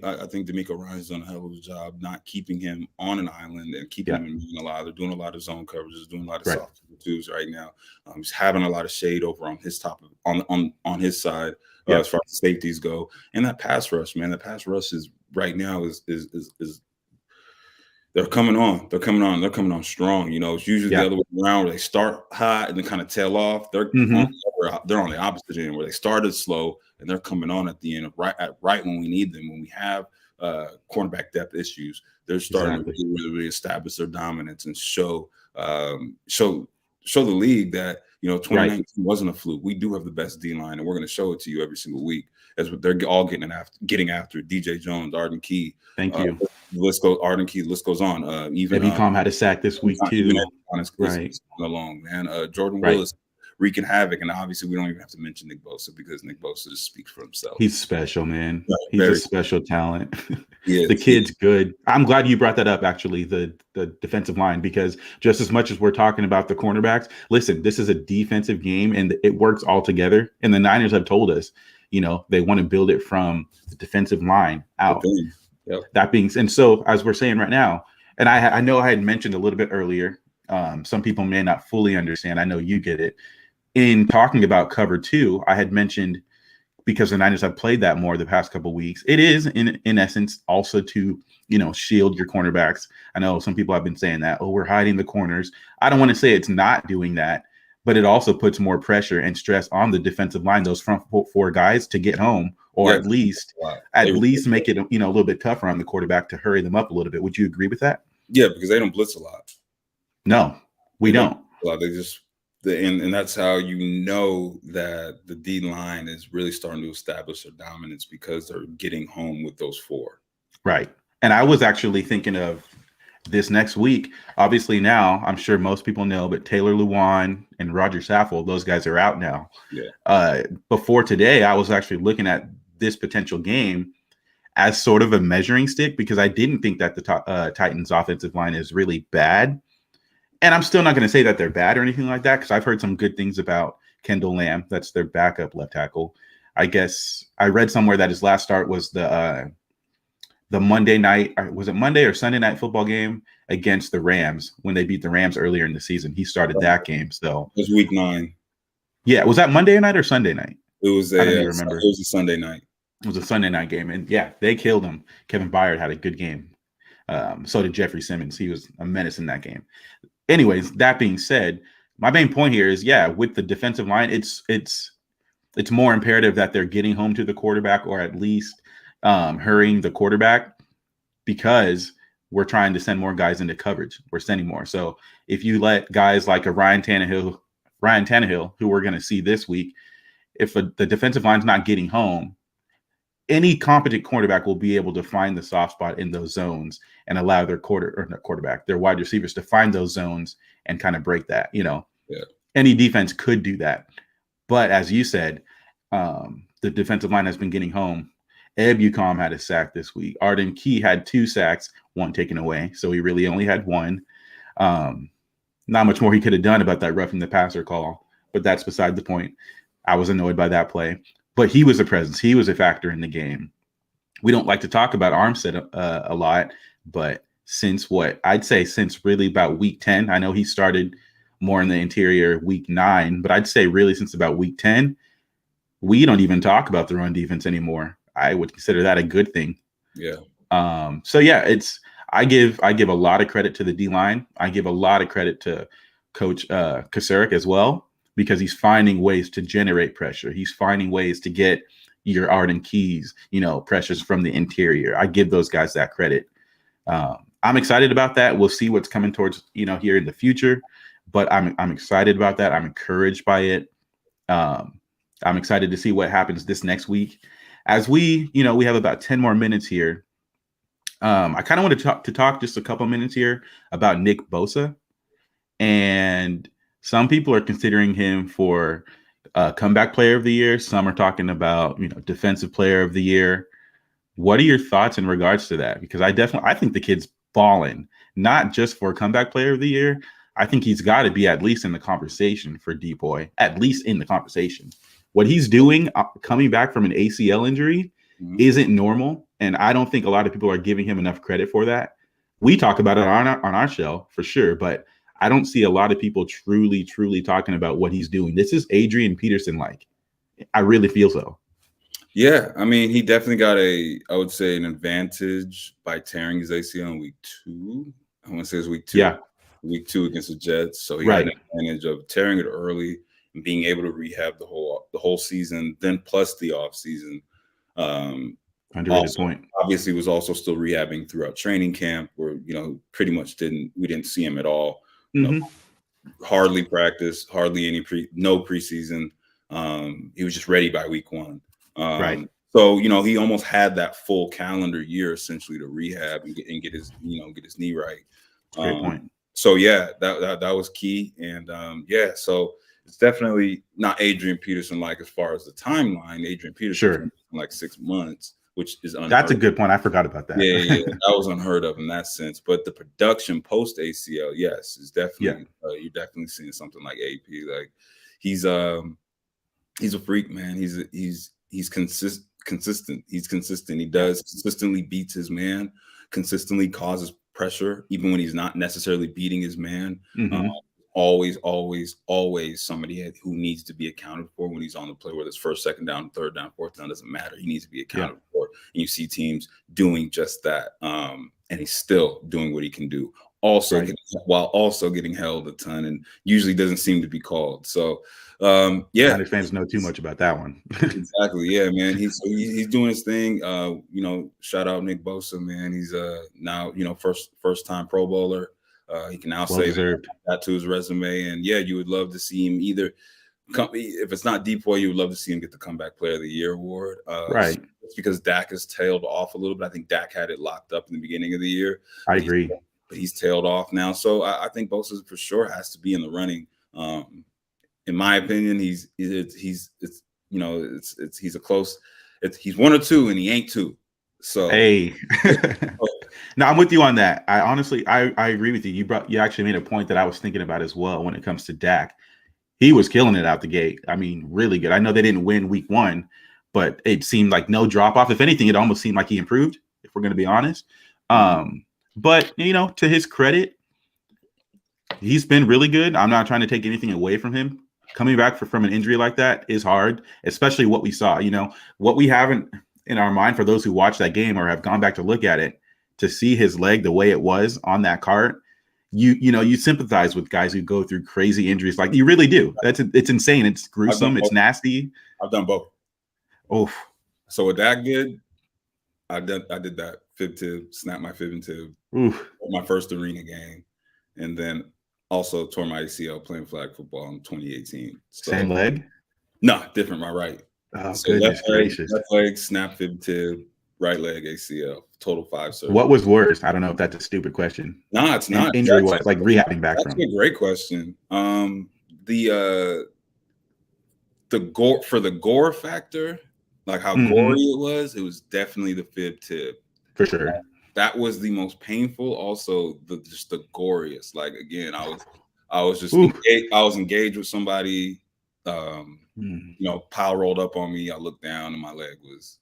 I think D'Amico Ryan's done a hell of a job not keeping him on an island and keeping him in a lot. They're doing a lot of zone coverages, doing a lot of soft twos right now. He's having a lot of shade over on his on his side as far as safeties go. And that pass rush, man, is right now is they're coming on. They're coming on strong. It's usually the other way around, where they start hot and then kind of tail off. They're on the opposite end, where they started slow and they're coming on at the end, right when we need them. When we have cornerback depth issues, they're starting to really establish their dominance and show the league that 2019 wasn't a fluke. We do have the best D line, and we're going to show it to you every single week. As they're all getting after DJ Jones, Arden Key. Thank you. The list goes on. Even Ebicom had a sack this week too. Along, man. Jordan Willis wreaking havoc, and obviously we don't even have to mention Nick Bosa, because Nick Bosa just speaks for himself. He's special, man. He's a special talent. The kid's good. I'm glad you brought that up, actually, the defensive line, because just as much as we're talking about the cornerbacks, listen, this is a defensive game, and it works all together. And the Niners have told us, they want to build it from the defensive line out. That being, and so as we're saying right now, and I know I had mentioned a little bit earlier, some people may not fully understand. I know you get it. In talking about cover 2, I had mentioned, because the Niners have played that more the past couple of weeks, it is in essence also to, shield your cornerbacks. I know some people have been saying that, we're hiding the corners. I don't want to say it's not doing that, but it also puts more pressure and stress on the defensive line, those front 4 guys, to get home, or at least make it, a little bit tougher on the quarterback to hurry them up a little bit. Would you agree with that? Yeah, because they don't blitz a lot. No, we don't. A lot. They just and that's how you know that the D line is really starting to establish their dominance, because they're getting home with those 4. Right. And I was actually thinking of this next week. Obviously now, I'm sure most people know, but Taylor Lewan and Roger Saffold, those guys are out now. Yeah. Before today, I was actually looking at this potential game as sort of a measuring stick, because I didn't think that the Titans offensive line is really bad. And I'm still not going to say that they're bad or anything like that, because I've heard some good things about Kendall Lamb. That's their backup left tackle. I guess I read somewhere that his last start was the Monday night, was it Monday or Sunday night football game against the Rams when they beat the Rams earlier in the season. He started that game. So it was week 9. Yeah. Was that Monday night or Sunday night? It was I don't even remember. It was a Sunday night. It was a Sunday night game. And yeah, they killed him. Kevin Byard had a good game. So did Jeffrey Simmons. He was a menace in that game. Anyways, that being said, my main point here is, yeah, with the defensive line, it's more imperative that they're getting home to the quarterback, or at least hurrying the quarterback, because we're trying to send more guys into coverage. We're sending more. So if you let guys like a Ryan Tannehill, who we're going to see this week, if the defensive line's not getting home, any competent quarterback will be able to find the soft spot in those zones and allow their their wide receivers to find those zones and kind of break that. Any defense could do that. But as you said, the defensive line has been getting home. Ebukam had a sack this week. Arden Key had 2 sacks, 1 taken away. So he really only had 1. Not much more he could have done about that roughing the passer call, but that's beside the point. I was annoyed by that play. But he was a presence. He was a factor in the game. We don't like to talk about Armstead a lot, but since really about week 10, I know he started more in the interior week 9, but I'd say really since about week 10, we don't even talk about the run defense anymore. I would consider that a good thing. Yeah. So yeah, I give a lot of credit to the D line. I give a lot of credit to Coach Kasurek as well, because he's finding ways to generate pressure. He's finding ways to get your Arden Keys, pressures from the interior. I give those guys that credit. I'm excited about that. We'll see what's coming towards, here in the future, but I'm excited about that. I'm encouraged by it. I'm excited to see what happens this next week. As we have about 10 more minutes here. I kind of want to talk just a couple minutes here about Nick Bosa. And some people are considering him for comeback player of the year. Some are talking about, defensive player of the year. What are your thoughts in regards to that? Because I think the kid's balling, not just for comeback player of the year. I think he's got to be at least in the conversation for D-Boy, at least in the conversation. What he's doing coming back from an ACL injury isn't normal. And I don't think a lot of people are giving him enough credit for that. We talk about it on our show for sure, but I don't see a lot of people truly talking about what he's doing. This is Adrian Peterson-like. I really feel so. Yeah, I mean, he definitely got an advantage by tearing his ACL in week 2. I want to say it was week 2. Yeah. Week 2 against the Jets. So he got an advantage of tearing it early and being able to rehab the whole season, then plus the off season. Underrated point. Obviously was also still rehabbing throughout training camp, where pretty much we didn't see him at all. Hardly practiced, hardly no preseason. He was just ready by week 1. Right. So he almost had that full calendar year essentially to rehab and get his knee right. Great point. So yeah, that was key, and so it's definitely not Adrian Peterson like as far as the timeline. Adrian Peterson like 6 months, which is unheard That's a good point. I forgot about that. Yeah, that was unheard of in that sense. But the production post ACL, yes, is definitely you're definitely seeing something like AP. Like he's a freak, man. He's consistent. He's consistent. He does consistently beats his man, consistently causes pressure, even when he's not necessarily beating his man. Always somebody who needs to be accounted for when he's on the play, whether it's first, second down, third down, fourth down, doesn't matter. He needs to be accounted for. And you see teams doing just that. And he's still doing what he can do also Right. while also getting held a ton, and usually doesn't seem to be called. So yeah, Niners fans know too much about that one. exactly. Yeah, man. He's doing his thing. Shout out Nick Bosa, man. He's now, first time Pro Bowler. He can now Well say deserved. that to his resume. And yeah, you would love to see him either if it's not Depoy, you would love to see him get the Comeback Player of the Year award. Right. It's because Dak has tailed off a little bit. I think Dak had it locked up in the beginning of the year. I agree. But he's tailed off now. So I think Bosa for sure has to be in the running. In my opinion, he's a close. He's one or two, and he ain't two. So hey, no, I'm with you on that. I honestly, I agree with you. You actually made a point that I was thinking about as well when it comes to Dak. He was killing it out the gate. I mean, really good. I know they didn't win week 1, but it seemed like no drop off. If anything, it almost seemed like he improved, if we're going to be honest. But to his credit, he's been really good. I'm not trying to take anything away from him. Coming back from an injury like that is hard, especially what we saw. What we haven't in our mind for those who watch that game or have gone back to look at it, to see his leg the way it was on that cart. You sympathize with guys who go through crazy injuries. Like you really do. It's insane. It's gruesome. It's nasty. I've done both. Oh, so what Dak did, I did that fib tib, snapped my fib and tib, my first arena game, and then also tore my ACL playing flag football in 2018. So, same leg? No, different. My right. Oh, so goodness gracious. Left leg, snap fib tib, right leg ACL. Total 5 surgeries. What was worse? I don't know if that's a stupid question. No, it's not. Injury wise, like rehabbing back from. That's a great question. The gore for the gore factor, like how gory it was definitely the fib tip. For sure. That was the most painful. Also, just the goriest. Like again, I was just I was engaged with somebody. Pile rolled up on me. I looked down and my leg was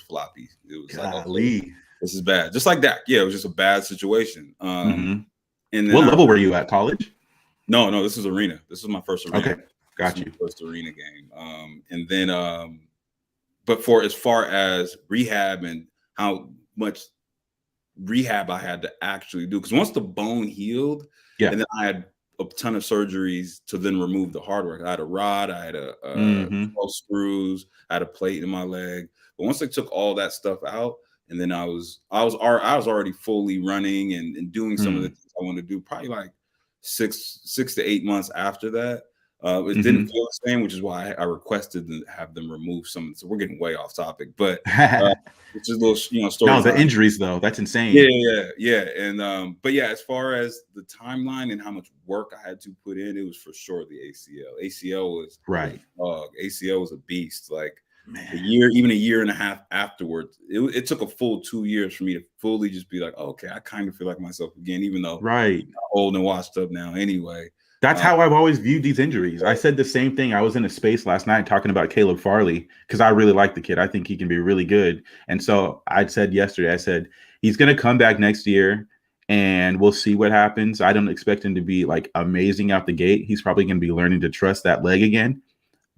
floppy. It was like, okay, this is bad. Just like that. Yeah, it was just a bad situation. And then what level were you at? College? No, this is arena. This was my first arena. Okay, got you. First arena game. And then, but for as far as rehab and how much rehab I had to actually do, because once the bone healed, and then I had a ton of surgeries to then remove the hardware. I had a rod, I had a 12 screws, I had a plate in my leg. But once they took all that stuff out, and then I was already fully running and doing some of the things I wanted to do, probably like 6 to 8 months after that. It didn't feel the same, which is why I requested to have them remove some. So we're getting way off topic, but it's just a little, story. No, the injuries though, that's insane. Yeah. And but yeah, as far as the timeline and how much work I had to put in, it was for sure the ACL. ACL was right. ACL was a beast. Like even a year and a half afterwards, it took a full 2 years for me to fully just be like, okay, I kind of feel like myself again, even though I'm old and washed up now anyway. That's how I've always viewed these injuries. I said the same thing. I was in a space last night talking about Caleb Farley because I really like the kid. I think he can be really good. And so I said yesterday, he's going to come back next year and we'll see what happens. I don't expect him to be like amazing out the gate. He's probably going to be learning to trust that leg again.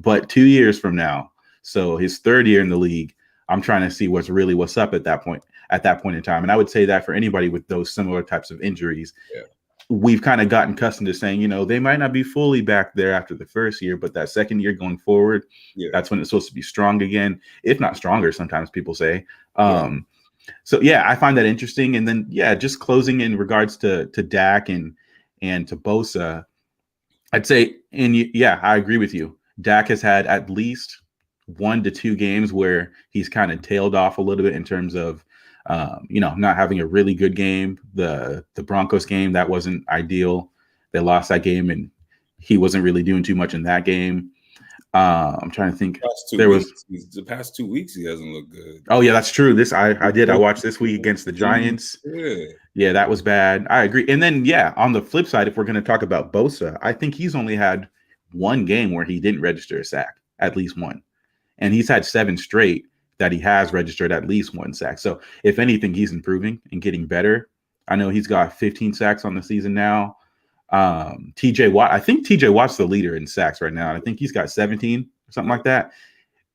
But 2 years from now, so his 3rd year in the league, I'm trying to see what's up at that point in time. And I would say that for anybody with those similar types of injuries. Yeah. We've kind of gotten accustomed to saying, they might not be fully back there after the 1st year, but that 2nd year going forward, that's when it's supposed to be strong again, if not stronger, sometimes people say. So, I find that interesting. And then, just closing in regards to Dak and to Bosa, I'd say, I agree with you. Dak has had at least 1 to 2 games where he's kind of tailed off a little bit in terms of, not having a really good game. The Broncos game, that wasn't ideal. They lost that game and he wasn't really doing too much in that game. I'm trying to think. The past 2 weeks he hasn't looked good. Oh yeah, that's true. I watched this week against the Giants. Yeah, that was bad. I agree. And then on the flip side, if we're going to talk about Bosa, I think he's only had 1 game where he didn't register a sack, at least 1. And he's had 7 straight that he has registered at least 1 sack. So if anything, he's improving and getting better. I know he's got 15 sacks on the season now. TJ Watt, I think TJ Watt's the leader in sacks right now. I think he's got 17 or something like that.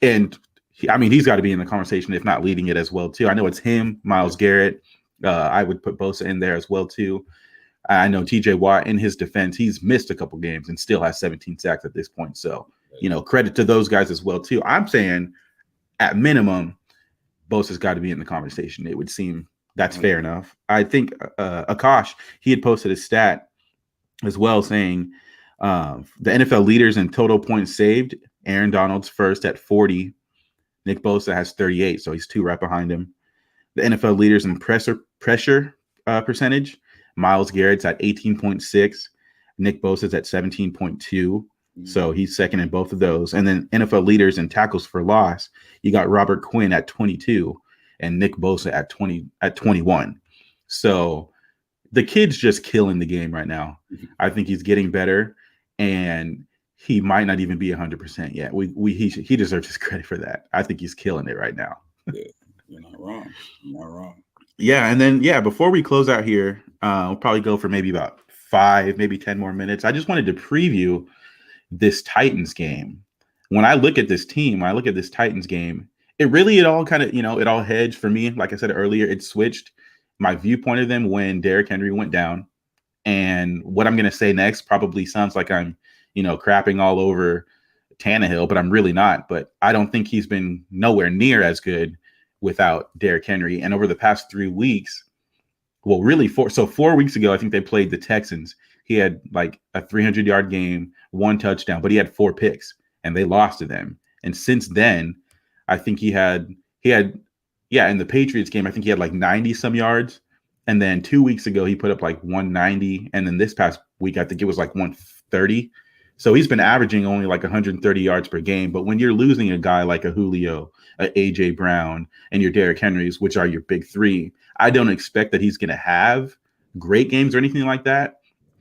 And he's got to be in the conversation, if not leading it as well too. I know it's him, Myles Garrett. I would put Bosa in there as well too. I know TJ Watt, in his defense, he's missed a couple games and still has 17 sacks at this point. So, credit to those guys as well, too. I'm saying at minimum, Bosa's got to be in the conversation. It would seem that's fair enough. I think Akash, he had posted a stat as well saying the NFL leaders in total points saved. Aaron Donald's first at 40. Nick Bosa has 38, so he's 2 right behind him. The NFL leaders in pressure percentage, Myles Garrett's at 18.6. Nick Bosa's at 17.2. So he's second in both of those. And then NFL leaders in tackles for loss, you got Robert Quinn at 22 and Nick Bosa at 21. So the kid's just killing the game right now. I think he's getting better, and he might not even be 100% yet. He deserves his credit for that. I think he's killing it right now. Yeah, you're not wrong. You're not wrong. Yeah, and then before we close out here, we'll probably go for maybe about 5, maybe 10 more minutes. I just wanted to preview this Titans game. When I look at this team, when I look at this Titans game, it all kind of, it all hedged for me. Like I said earlier, it switched my viewpoint of them when Derrick Henry went down. And what I'm going to say next probably sounds like I'm, crapping all over Tannehill, but I'm really not. But I don't think he's been nowhere near as good without Derrick Henry. And over the past 3 weeks, well, really 4 weeks ago, I think they played the Texans. He had like a 300-yard game, 1 touchdown, but he had 4 picks, and they lost to them. And since then, I think he had in the Patriots game, I think he had like 90 some yards. And then 2 weeks ago, he put up like 190. And then this past week, I think it was like 130. So he's been averaging only like 130 yards per game. But when you're losing a guy like a Julio, a AJ Brown, and your Derrick Henrys, which are your big 3, I don't expect that he's going to have great games or anything like that.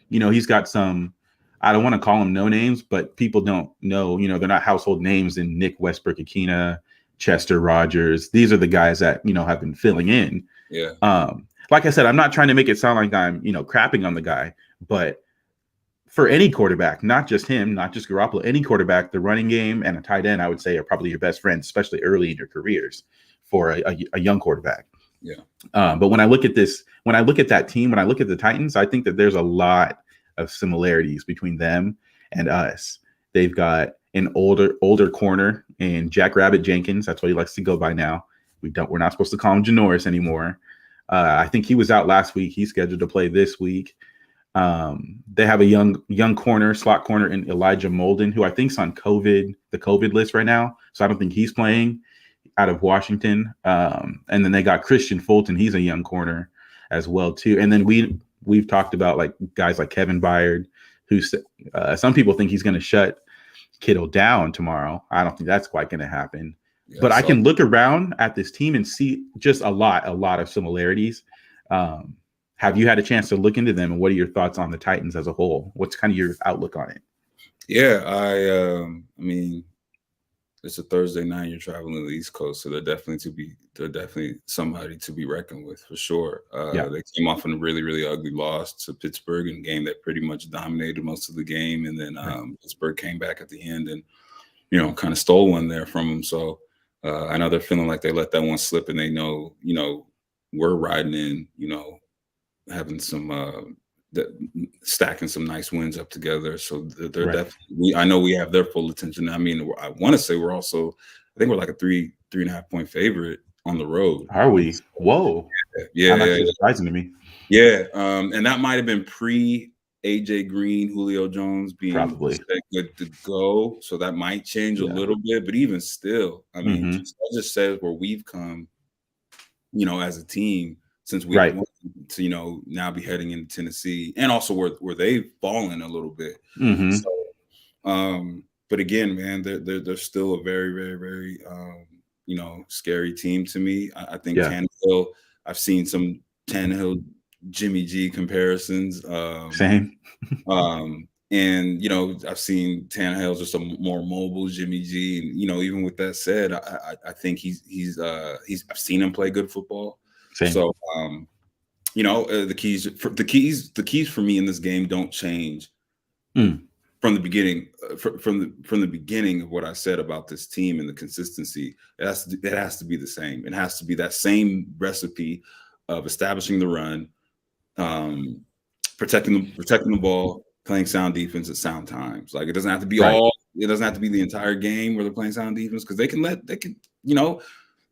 He's got some, I don't want to call them no names, but people don't know, they're not household names in Nick Westbrook-Akina, Chester Rogers. These are the guys that, have been filling in. Yeah. Like I said, I'm not trying to make it sound like I'm, crapping on the guy, but for any quarterback, not just him, not just Garoppolo, any quarterback, the running game and a tight end, I would say, are probably your best friends, especially early in your careers for a young quarterback. Yeah. But when I look at that team, when I look at the Titans, I think that there's a lot of similarities between them and us. They've got an older corner in Jack Rabbit Jenkins. That's what he likes to go by now. We're not supposed to call him Janoris anymore. I think he was out last week. He's scheduled to play this week. They have a young corner, slot corner in Elijah Molden, who I think is on the COVID list right now. So I don't think he's playing, out of Washington. And then they got Christian Fulton. He's a young corner as well, too. And then we've talked about like guys like Kevin Byard, who some people think he's going to shut Kittle down tomorrow. I don't think that's quite going to happen. Yeah, but I can look around at this team and see just a lot of similarities. Have you had a chance to look into them, and what are your thoughts on the Titans as a whole? What's kind of your outlook on it? Yeah, I mean, it's a Thursday night. You're traveling to the East Coast, so they're definitely somebody to be reckoned with for sure. They came off on a really, really ugly loss to Pittsburgh in a game that pretty much dominated most of the game, and then Pittsburgh came back at the end and kind of stole one there from them. So I know they're feeling like they let that one slip, and they know we're riding in, having some stacking some nice wins up together. So they're definitely, I know we have their full attention. I mean, I want to say I think we're like a 3.5 point favorite on the road. Are we? Whoa. Yeah. That's surprising to me. Yeah. And that might have been pre AJ Green, Julio Jones being probably good to go. So that might change a little bit, but even still, I mean, just says where we've come, as a team, since we want to, now be heading into Tennessee, and also where they've fallen a little bit. So, but again, man, they're still a very, very, very, scary team to me. I think Tannehill. I've seen some Tannehill Jimmy G comparisons. Same. And I've seen Tannehill just a more mobile Jimmy G. And even with that said, I think he's I've seen him play good football. Same. So, the keys for me in this game don't change from the beginning. From the beginning of what I said about this team and the consistency, it has to be the same. It has to be that same recipe of establishing the run, protecting the ball, playing sound defense at sound times. Like it doesn't have to be Right. it doesn't have to be the entire game where they're playing sound defense, because they can let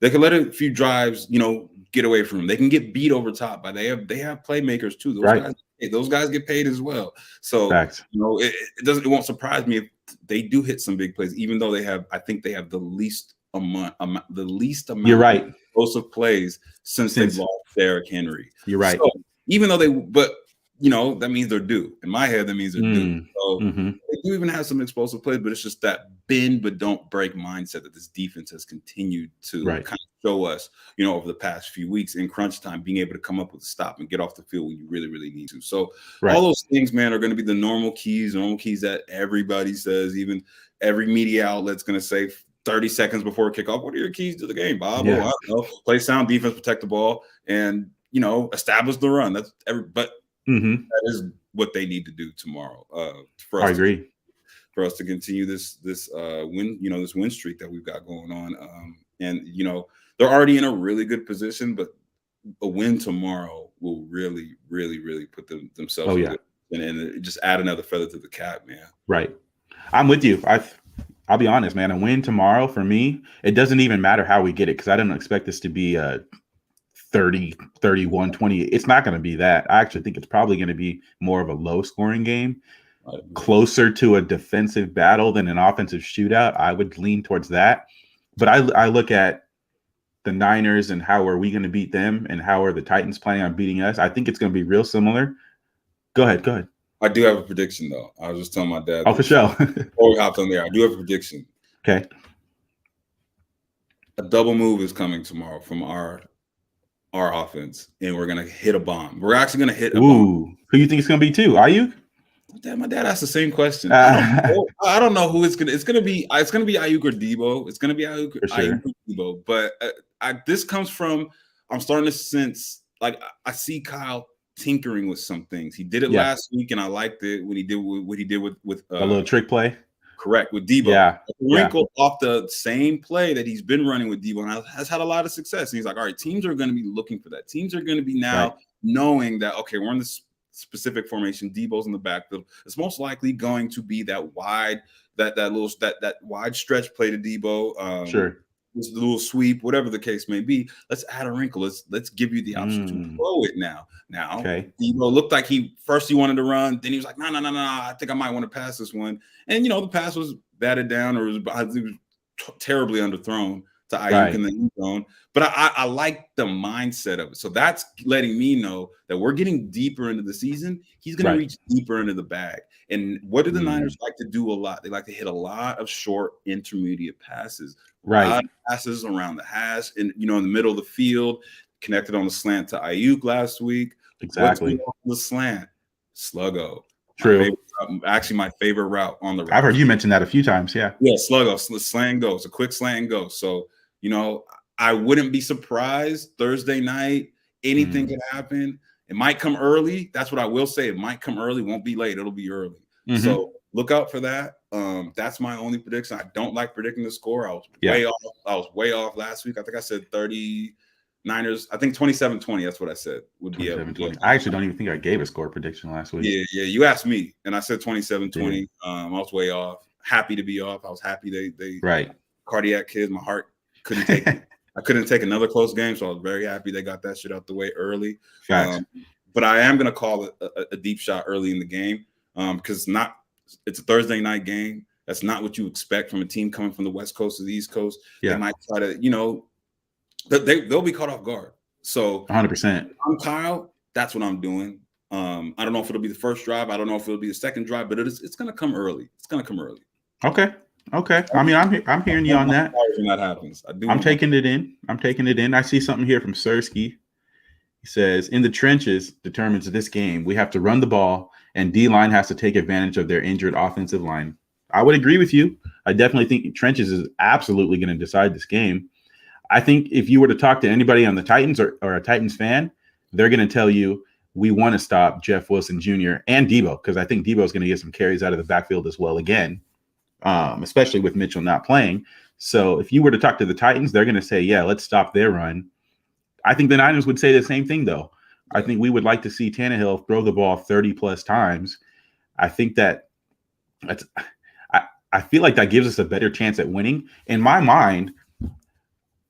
a few drives, get away from them. They can get beat over top, but they have playmakers too. Those guys get paid as well. So Facts. it won't surprise me if they do hit some big plays, even though I think they have the least amount You're right. of explosive plays since they've lost Derrick Henry. You're right. So even though that means they're due. In my head, that means they're due. So they do even have some explosive plays, but it's just that bend but don't break mindset that this defense has continued to kind of show us, over the past few weeks in crunch time, being able to come up with a stop and get off the field when you really, really need to. So all those things, man, are going to be the normal keys that everybody says. Even every media outlet's going to say 30 seconds before kickoff, what are your keys to the game, Bob? Yeah. I don't know. Play sound defense, protect the ball, and establish the run. That is what they need to do tomorrow. I agree. For us to continue this win streak that we've got going on. And they're already in a really good position, but a win tomorrow will really, really, really put themselves in good, and just add another feather to the cap, man. Right. I'm with you. I'll be honest, man. A win tomorrow for me, it doesn't even matter how we get it, because I didn't expect this to be 30, 31, 20. It's not going to be that. I actually think it's probably going to be more of a low-scoring game, closer to a defensive battle than an offensive shootout. I would lean towards that. But I look at the Niners and how are we going to beat them, and how are the Titans planning on beating us. I think it's going to be real similar. Go ahead. I do have a prediction, though. I was just telling my dad. Oh, for sure. Before we hopped on there, I do have a prediction. Okay. A double move is coming tomorrow from our offense, and we're going to hit a bomb. We're actually going to hit a bomb. Who you think it's going to be too? Are you? My dad asked the same question. I don't know who it's going to. It's going to be Ayuk or Debo. It's going to be Ayuk or Debo. But this comes from, I'm starting to sense, like, I see Kyle tinkering with some things. He did it last week, and I liked it when he did what he did with a little trick play. Correct, with Debo. Yeah. Wrinkle off the same play that he's been running with Debo, and has had a lot of success. And he's like, all right, teams are going to be looking for that. Teams are going to be now knowing that, okay, we're in this specific formation. Debo's in the backfield. It's most likely going to be that wide, that wide stretch play to Debo. Sure. This little sweep, whatever the case may be. Let's add a wrinkle. Let's give you the option to throw it now. Debo looked like he wanted to run. Then he was like, no. I think I might want to pass this one. And the pass was batted down, or I think it was terribly underthrown to Ayuk in the end zone. But I like the mindset of it. So that's letting me know that we're getting deeper into the season. He's going to reach deeper into the bag. And what do the Niners like to do a lot? They like to hit a lot of short, intermediate passes. A lot of passes around the hash, and in the middle of the field, connected on the slant to Ayuk last week. Exactly. The slant, Sluggo. True. Actually, my favorite route on the route. I've heard you mention that a few times. Yeah. Yeah, Sluggo, slant go. It's a quick slant go. So I wouldn't be surprised Thursday night. Anything could happen. It might come early. That's what I will say. It might come early. Won't be late. It'll be early. So look out for that. That's my only prediction. I don't like predicting the score. I was way off last week. I think I said 30 Niners. I think 27-20. That's what I said would be. I actually don't even think I gave a score prediction last week. Yeah. You asked me, and I said 27-20. I was way off. Happy to be off. I was happy they cardiac kids. My heart couldn't take it. I couldn't take another close game, so I was very happy they got that shit out the way early. But I am going to call it a deep shot early in the game, because it's a Thursday night game. That's not what you expect from a team coming from the West Coast to the East Coast. They might try to, they'll be caught off guard. So 100%. I'm Kyle. That's what I'm doing. I don't know if it'll be the first drive. I don't know if it'll be the second drive, but it's going to come early. It's going to come early. Okay. I mean, I'm hearing you on that. When that happens, I'm taking it in. I see something here from Sersky. He says, in the trenches determines this game. We have to run the ball, and D-line has to take advantage of their injured offensive line. I would agree with you. I definitely think trenches is absolutely going to decide this game. I think if you were to talk to anybody on the Titans or a Titans fan, they're going to tell you we want to stop Jeff Wilson Jr. and Debo, because I think Debo is going to get some carries out of the backfield as well again. Especially with Mitchell not playing. So if you were to talk to the Titans, they're going to say, yeah, let's stop their run. I think the Niners would say the same thing, though. I think we would like to see Tannehill throw the ball 30 plus times. I think that's I feel like that gives us a better chance at winning. In my mind,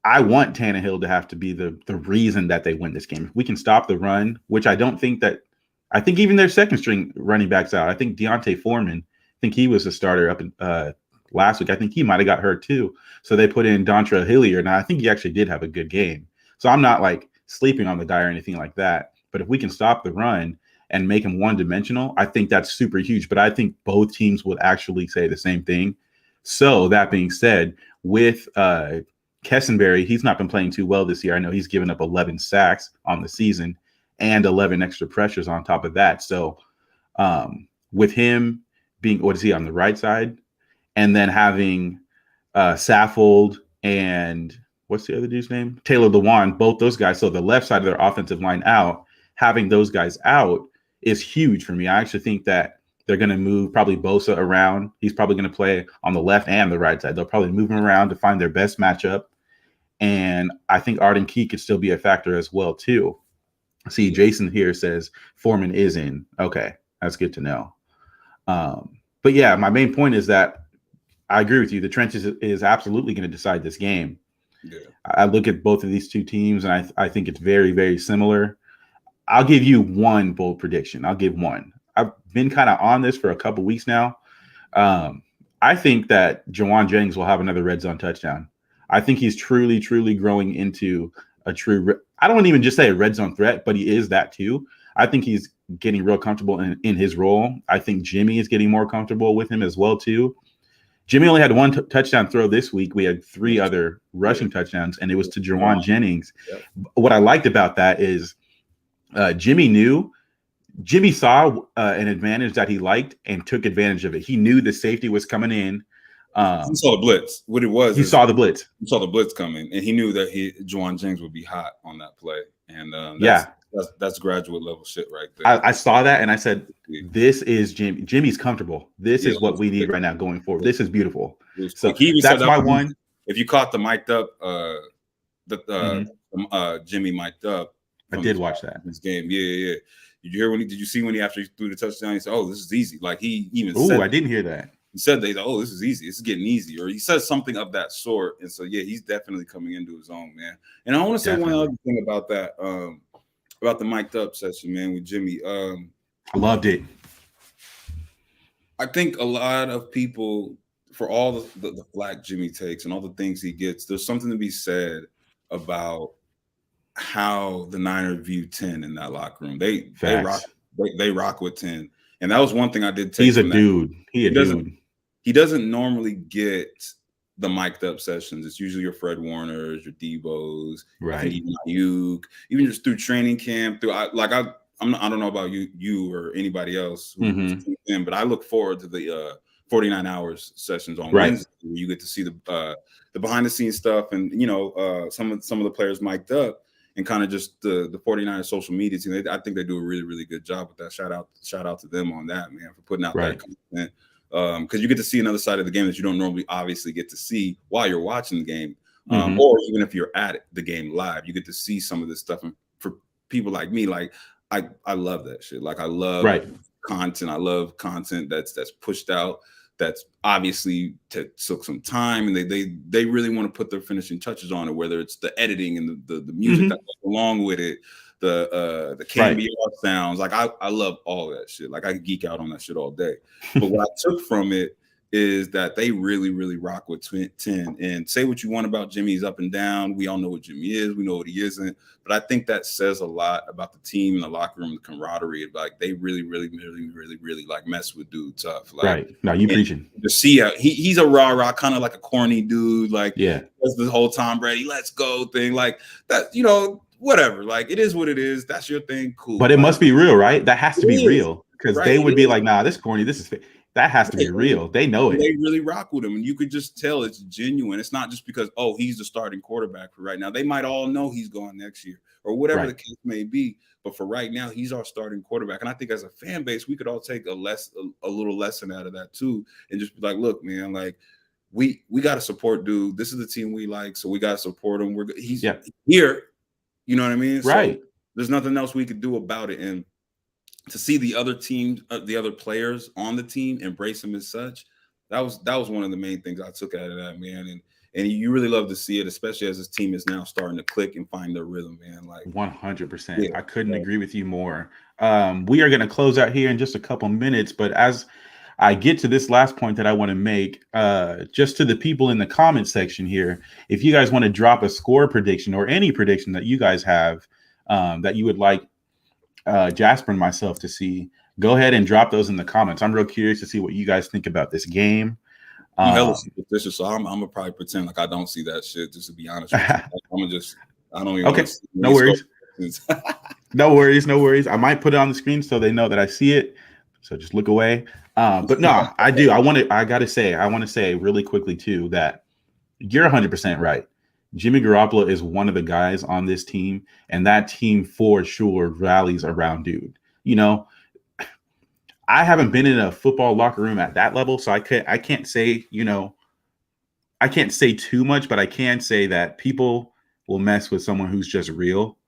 I want Tannehill to have to be the reason that they win this game. If we can stop the run, which I don't think that – I think even their second string running backs out. I think Deontay Foreman, I think he was a starter up in, last week. I think he might have got hurt too. So they put in Dontre Hilliard. Now, I think he actually did have a good game. So I'm not like sleeping on the guy or anything like that. But if we can stop the run and make him one-dimensional, I think that's super huge. But I think both teams would actually say the same thing. So that being said, with Kessenberry, he's not been playing too well this year. I know he's given up 11 sacks on the season and 11 extra pressures on top of that. So with him being, what is he on the right side? And then having Saffold and what's the other dude's name? Taylor Lewan, both those guys. So the left side of their offensive line out, having those guys out is huge for me. I actually think that they're going to move probably Bosa around. He's probably going to play on the left and the right side. They'll probably move him around to find their best matchup. And I think Arden Key could still be a factor as well, too. See, Jason here says Foreman is in. Okay, that's good to know. But yeah, my main point is that I agree with you. The trenches is absolutely going to decide this game. Yeah. I look at both of these two teams, and I think it's very, very similar. I'll give you one bold prediction. I'll give one. I've been kind of on this for a couple weeks now. I think that Jawan Jennings will have another red zone touchdown. I think he's truly, truly growing into a true I don't even just say a red zone threat, but he is that too. I think he's getting real comfortable in his role. I think Jimmy is getting more comfortable with him as well too. Jimmy only had one touchdown throw this week. We had 3 other rushing touchdowns, and it was to Jawan Jennings. Yep. What I liked about that is Jimmy saw an advantage that he liked and took advantage of it. He knew the safety was coming in. He saw the blitz. What it was, he saw the blitz. He saw the blitz coming, and he knew that Jawan Jennings would be hot on that play. And that's graduate level shit right there. I saw that, and I said, "This is Jimmy. Jimmy's comfortable. This is what we need right now going forward. This is beautiful." So that's my one. If you caught the mic'd up, Jimmy mic'd up. I did watch that this game. Yeah. Did you hear did you see when after he threw the touchdown? He said, "Oh, this is easy." Like he even said, I didn't hear that. He said "Oh, this is easy. This is getting easy," or he said something of that sort. And so yeah, he's definitely coming into his own, man. And I want to say one other thing about that, about the mic'd up session, man, with Jimmy. I loved it. I think a lot of people, for all the flack Jimmy takes and all the things he gets, there's something to be said about how the Niners view 10 in that locker room. They rock with 10. And that was one thing I did take. He's a dude. He doesn't normally get the mic'd up sessions. It's usually your Fred Warners, your Debos, right? Ayuk, even just through training camp. I don't know about you or anybody else who's in, but I look forward to the 49 hours sessions on Wednesday, where you get to see the behind the scenes stuff and some of the players mic'd up. And kind of just the 49ers social media team. I think they do a really, really good job with that. Shout out to them on that, man, for putting out that content. Because you get to see another side of the game that you don't normally obviously get to see while you're watching the game. Or even if you're at the game live, you get to see some of this stuff. And for people like me, like I love that shit. Like I love content. I love content that's pushed out. That's obviously took some time, and they really want to put their finishing touches on it, whether it's the editing and the music that goes along with it, the cameo sounds. Like I love all that shit. Like I could geek out on that shit all day. But what I took from it is that they really, really rock with 10. And say what you want about Jimmy, he's up and down. We all know what Jimmy is. We know what he isn't. But I think that says a lot about the team and the locker room, the camaraderie. Like they really, really, really, really, really like mess with dude tough. Like, right. No, you preaching. To see how he's a rah-rah, kind of like a corny dude. Like, does the whole Tom Brady, let's go thing. Like that, whatever. Like it is what it is. That's your thing. Cool. But it must be real, right? That has to be real. Because they would be like, nah, this corny, this is fake. That has to be real. They know it. They really rock with him. And you could just tell it's genuine. It's not just because, he's the starting quarterback for right now. They might all know he's going next year or whatever the case may be. But for right now, he's our starting quarterback. And I think as a fan base, we could all take a little lesson out of that too. And just be like, look, man, like we got to support dude. This is the team we like. So we got to support him. He's here. You know what I mean? Right. There's nothing else we could do about it. And to see the other team, the other players on the team embrace him as such, that was one of the main things I took out of that, man. And you really love to see it, especially as this team is now starting to click and find their rhythm, man. Like 100%. Yeah, I couldn't yeah. agree with you more. We are going to close out here in just a couple minutes, but as I get to this last point that I want to make, just to the people in the comment section here, if you guys want to drop a score prediction or any prediction that you guys have that you would like Jasper and myself to see, go ahead and drop those in the comments. I'm real curious to see what you guys think about this game. You hella superstitious, so I'm gonna probably pretend like I don't see that shit. Just to be honest with you, I don't even. Okay, no worries. No worries. I might put it on the screen so they know that I see it. So just look away. But no, I do. I want to say really quickly too that you're 100% right. Jimmy Garoppolo is one of the guys on this team, and that team for sure rallies around dude. You know, I haven't been in a football locker room at that level, so I can't say, I can't say too much, but I can say that people will mess with someone who's just real.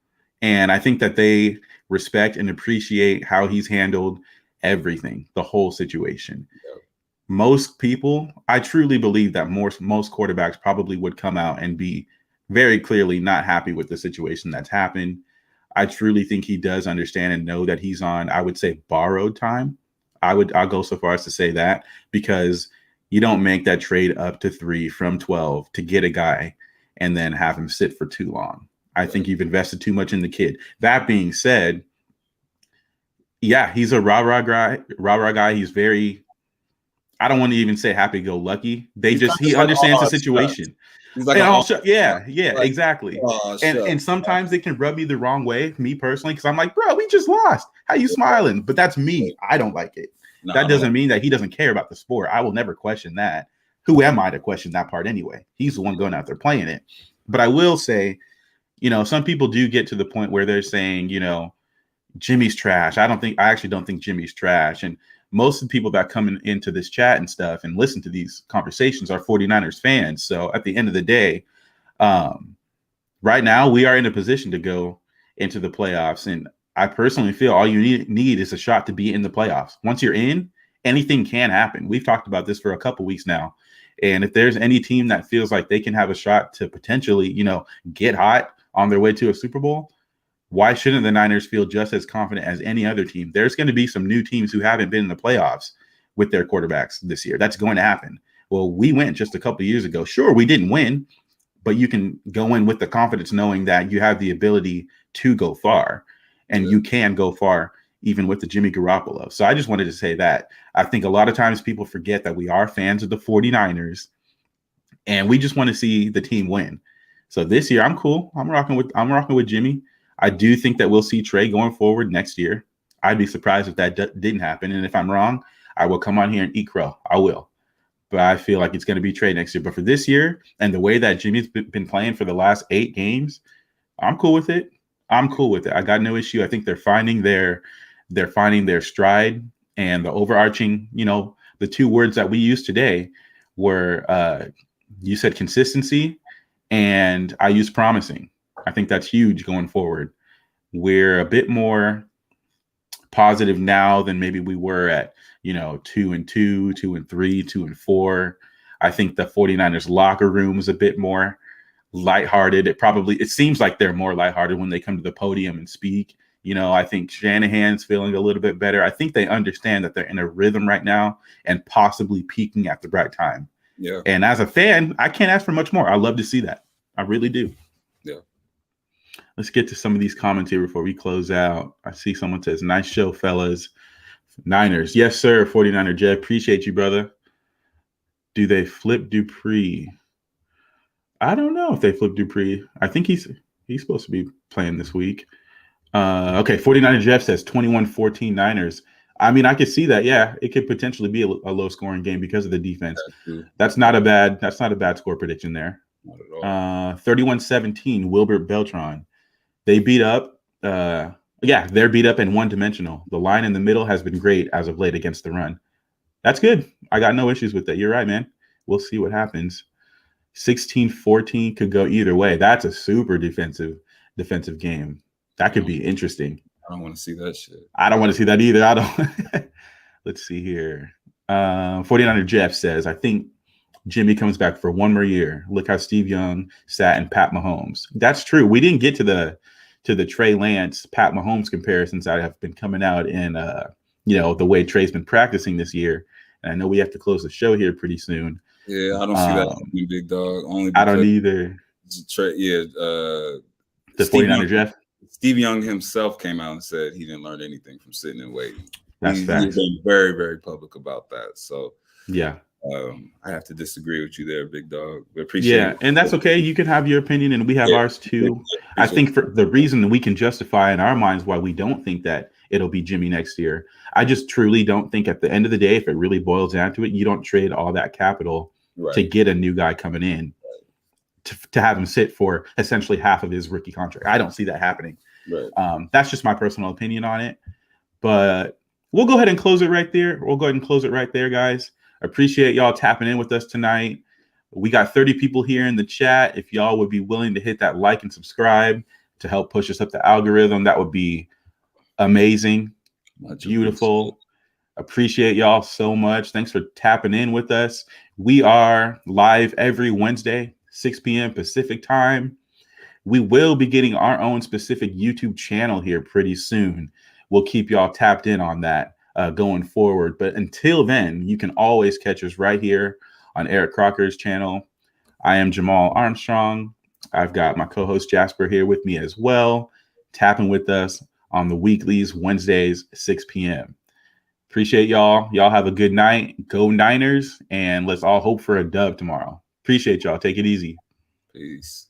And I think that they respect and appreciate how he's handled everything, the whole situation. Yeah. Most people, I truly believe that most quarterbacks probably would come out and be very clearly not happy with the situation that's happened. I truly think he does understand and know that he's on, I would say, borrowed time. I'll go so far as to say that, because you don't make that trade up to 3 from 12 to get a guy and then have him sit for too long. I think you've invested too much in the kid. That being said, yeah, he's a rah-rah guy. He's very, I don't want to even say happy-go-lucky. He understands the situation. He's like, exactly. And sometimes it can rub me the wrong way, me personally, because I'm like, bro, we just lost. How you smiling? But that's me. I don't like it. No, that doesn't mean that he doesn't care about the sport. I will never question that. Who am I to question that part anyway? He's the one going out there playing it. But I will say, some people do get to the point where they're saying, Jimmy's trash. I actually don't think Jimmy's trash. And most of the people that come into this chat and stuff and listen to these conversations are 49ers fans. So at the end of the day, right now we are in a position to go into the playoffs. And I personally feel all you need is a shot to be in the playoffs. Once you're in, anything can happen. We've talked about this for a couple weeks now. And if there's any team that feels like they can have a shot to potentially, get hot on their way to a Super Bowl, why shouldn't the Niners feel just as confident as any other team? There's going to be some new teams who haven't been in the playoffs with their quarterbacks this year. That's going to happen. Well, we went just a couple of years ago. Sure, we didn't win, but you can go in with the confidence knowing that you have the ability to go far, and you can go far even with the Jimmy Garoppolo. So I just wanted to say that. I think a lot of times people forget that we are fans of the 49ers, and we just want to see the team win. So this year, I'm cool. I'm rocking with Jimmy. I do think that we'll see Trey going forward next year. I'd be surprised if that didn't happen. And if I'm wrong, I will come on here and eat crow. I will. But I feel like it's going to be Trey next year. But for this year and the way that Jimmy's been playing for the last 8 games, I'm cool with it. I got no issue. I think they're finding their stride. And the overarching, the 2 words that we used today were, you said consistency, and I used promising. I think that's huge going forward. We're a bit more positive now than maybe we were at, 2-2, 2-3, 2-4. I think the 49ers locker room is a bit more lighthearted. It seems like they're more lighthearted when they come to the podium and speak. I think Shanahan's feeling a little bit better. I think they understand that they're in a rhythm right now and possibly peaking at the right time. Yeah. And as a fan, I can't ask for much more. I love to see that. I really do. Yeah. Let's get to some of these comments here before we close out. I see someone says, nice show, fellas. Niners. Yes, sir. 49er Jeff. Appreciate you, brother. Do they flip Dupree? I don't know if they flip Dupree. I think he's supposed to be playing this week. Okay, 49er Jeff says 21-14 Niners. I mean, I could see that. Yeah, it could potentially be a low-scoring game because of the defense. That's not a bad score prediction there. Not at all. 31-17 Wilbert Beltran. They beat up. They're beat up and one-dimensional. The line in the middle has been great as of late against the run. That's good. I got no issues with that. You're right, man. We'll see what happens. 16-14 could go either way. That's a super defensive game. That could be interesting. I don't want to see that shit. I don't want to see that either. I don't. Let's see here. 49er Jeff says, I think Jimmy comes back for one more year. Look how Steve Young sat and Pat Mahomes. That's true. We didn't get to the Trey Lance, Pat Mahomes comparisons that have been coming out in the way Trey's been practicing this year. And I know we have to close the show here pretty soon. Yeah, I don't see that happening, big dog. Only I don't either. Trey, the 49er Jeff. Steve Young himself came out and said he didn't learn anything from sitting and waiting. That's facts. He's been very, very public about that. So yeah, I have to disagree with you there, big dog. We appreciate it. And that's okay. You can have your opinion, and we have ours too. I think for the reason we can justify in our minds why we don't think that it'll be Jimmy next year. I just truly don't think at the end of the day, if it really boils down to it, you don't trade all that capital to get a new guy coming in to have him sit for essentially half of his rookie contract. I don't see that happening. Right. That's just my personal opinion on it. But we'll go ahead and close it right there. Guys. Appreciate y'all tapping in with us tonight. We got 30 people here in the chat. If y'all would be willing to hit that like and subscribe to help push us up the algorithm, that would be amazing. Beautiful. Appreciate y'all so much. Thanks for tapping in with us. We are live every Wednesday, 6 p.m. Pacific time. We will be getting our own specific YouTube channel here pretty soon. We'll keep y'all tapped in on that going forward. But until then, you can always catch us right here on Eric Crocker's channel. I am Jamal Armstrong. I've got my co-host Jasper here with me as well, tapping with us on the weeklies, Wednesdays, 6 p.m. Appreciate y'all. Y'all have a good night. Go Niners, and let's all hope for a dub tomorrow. Appreciate y'all. Take it easy. Peace.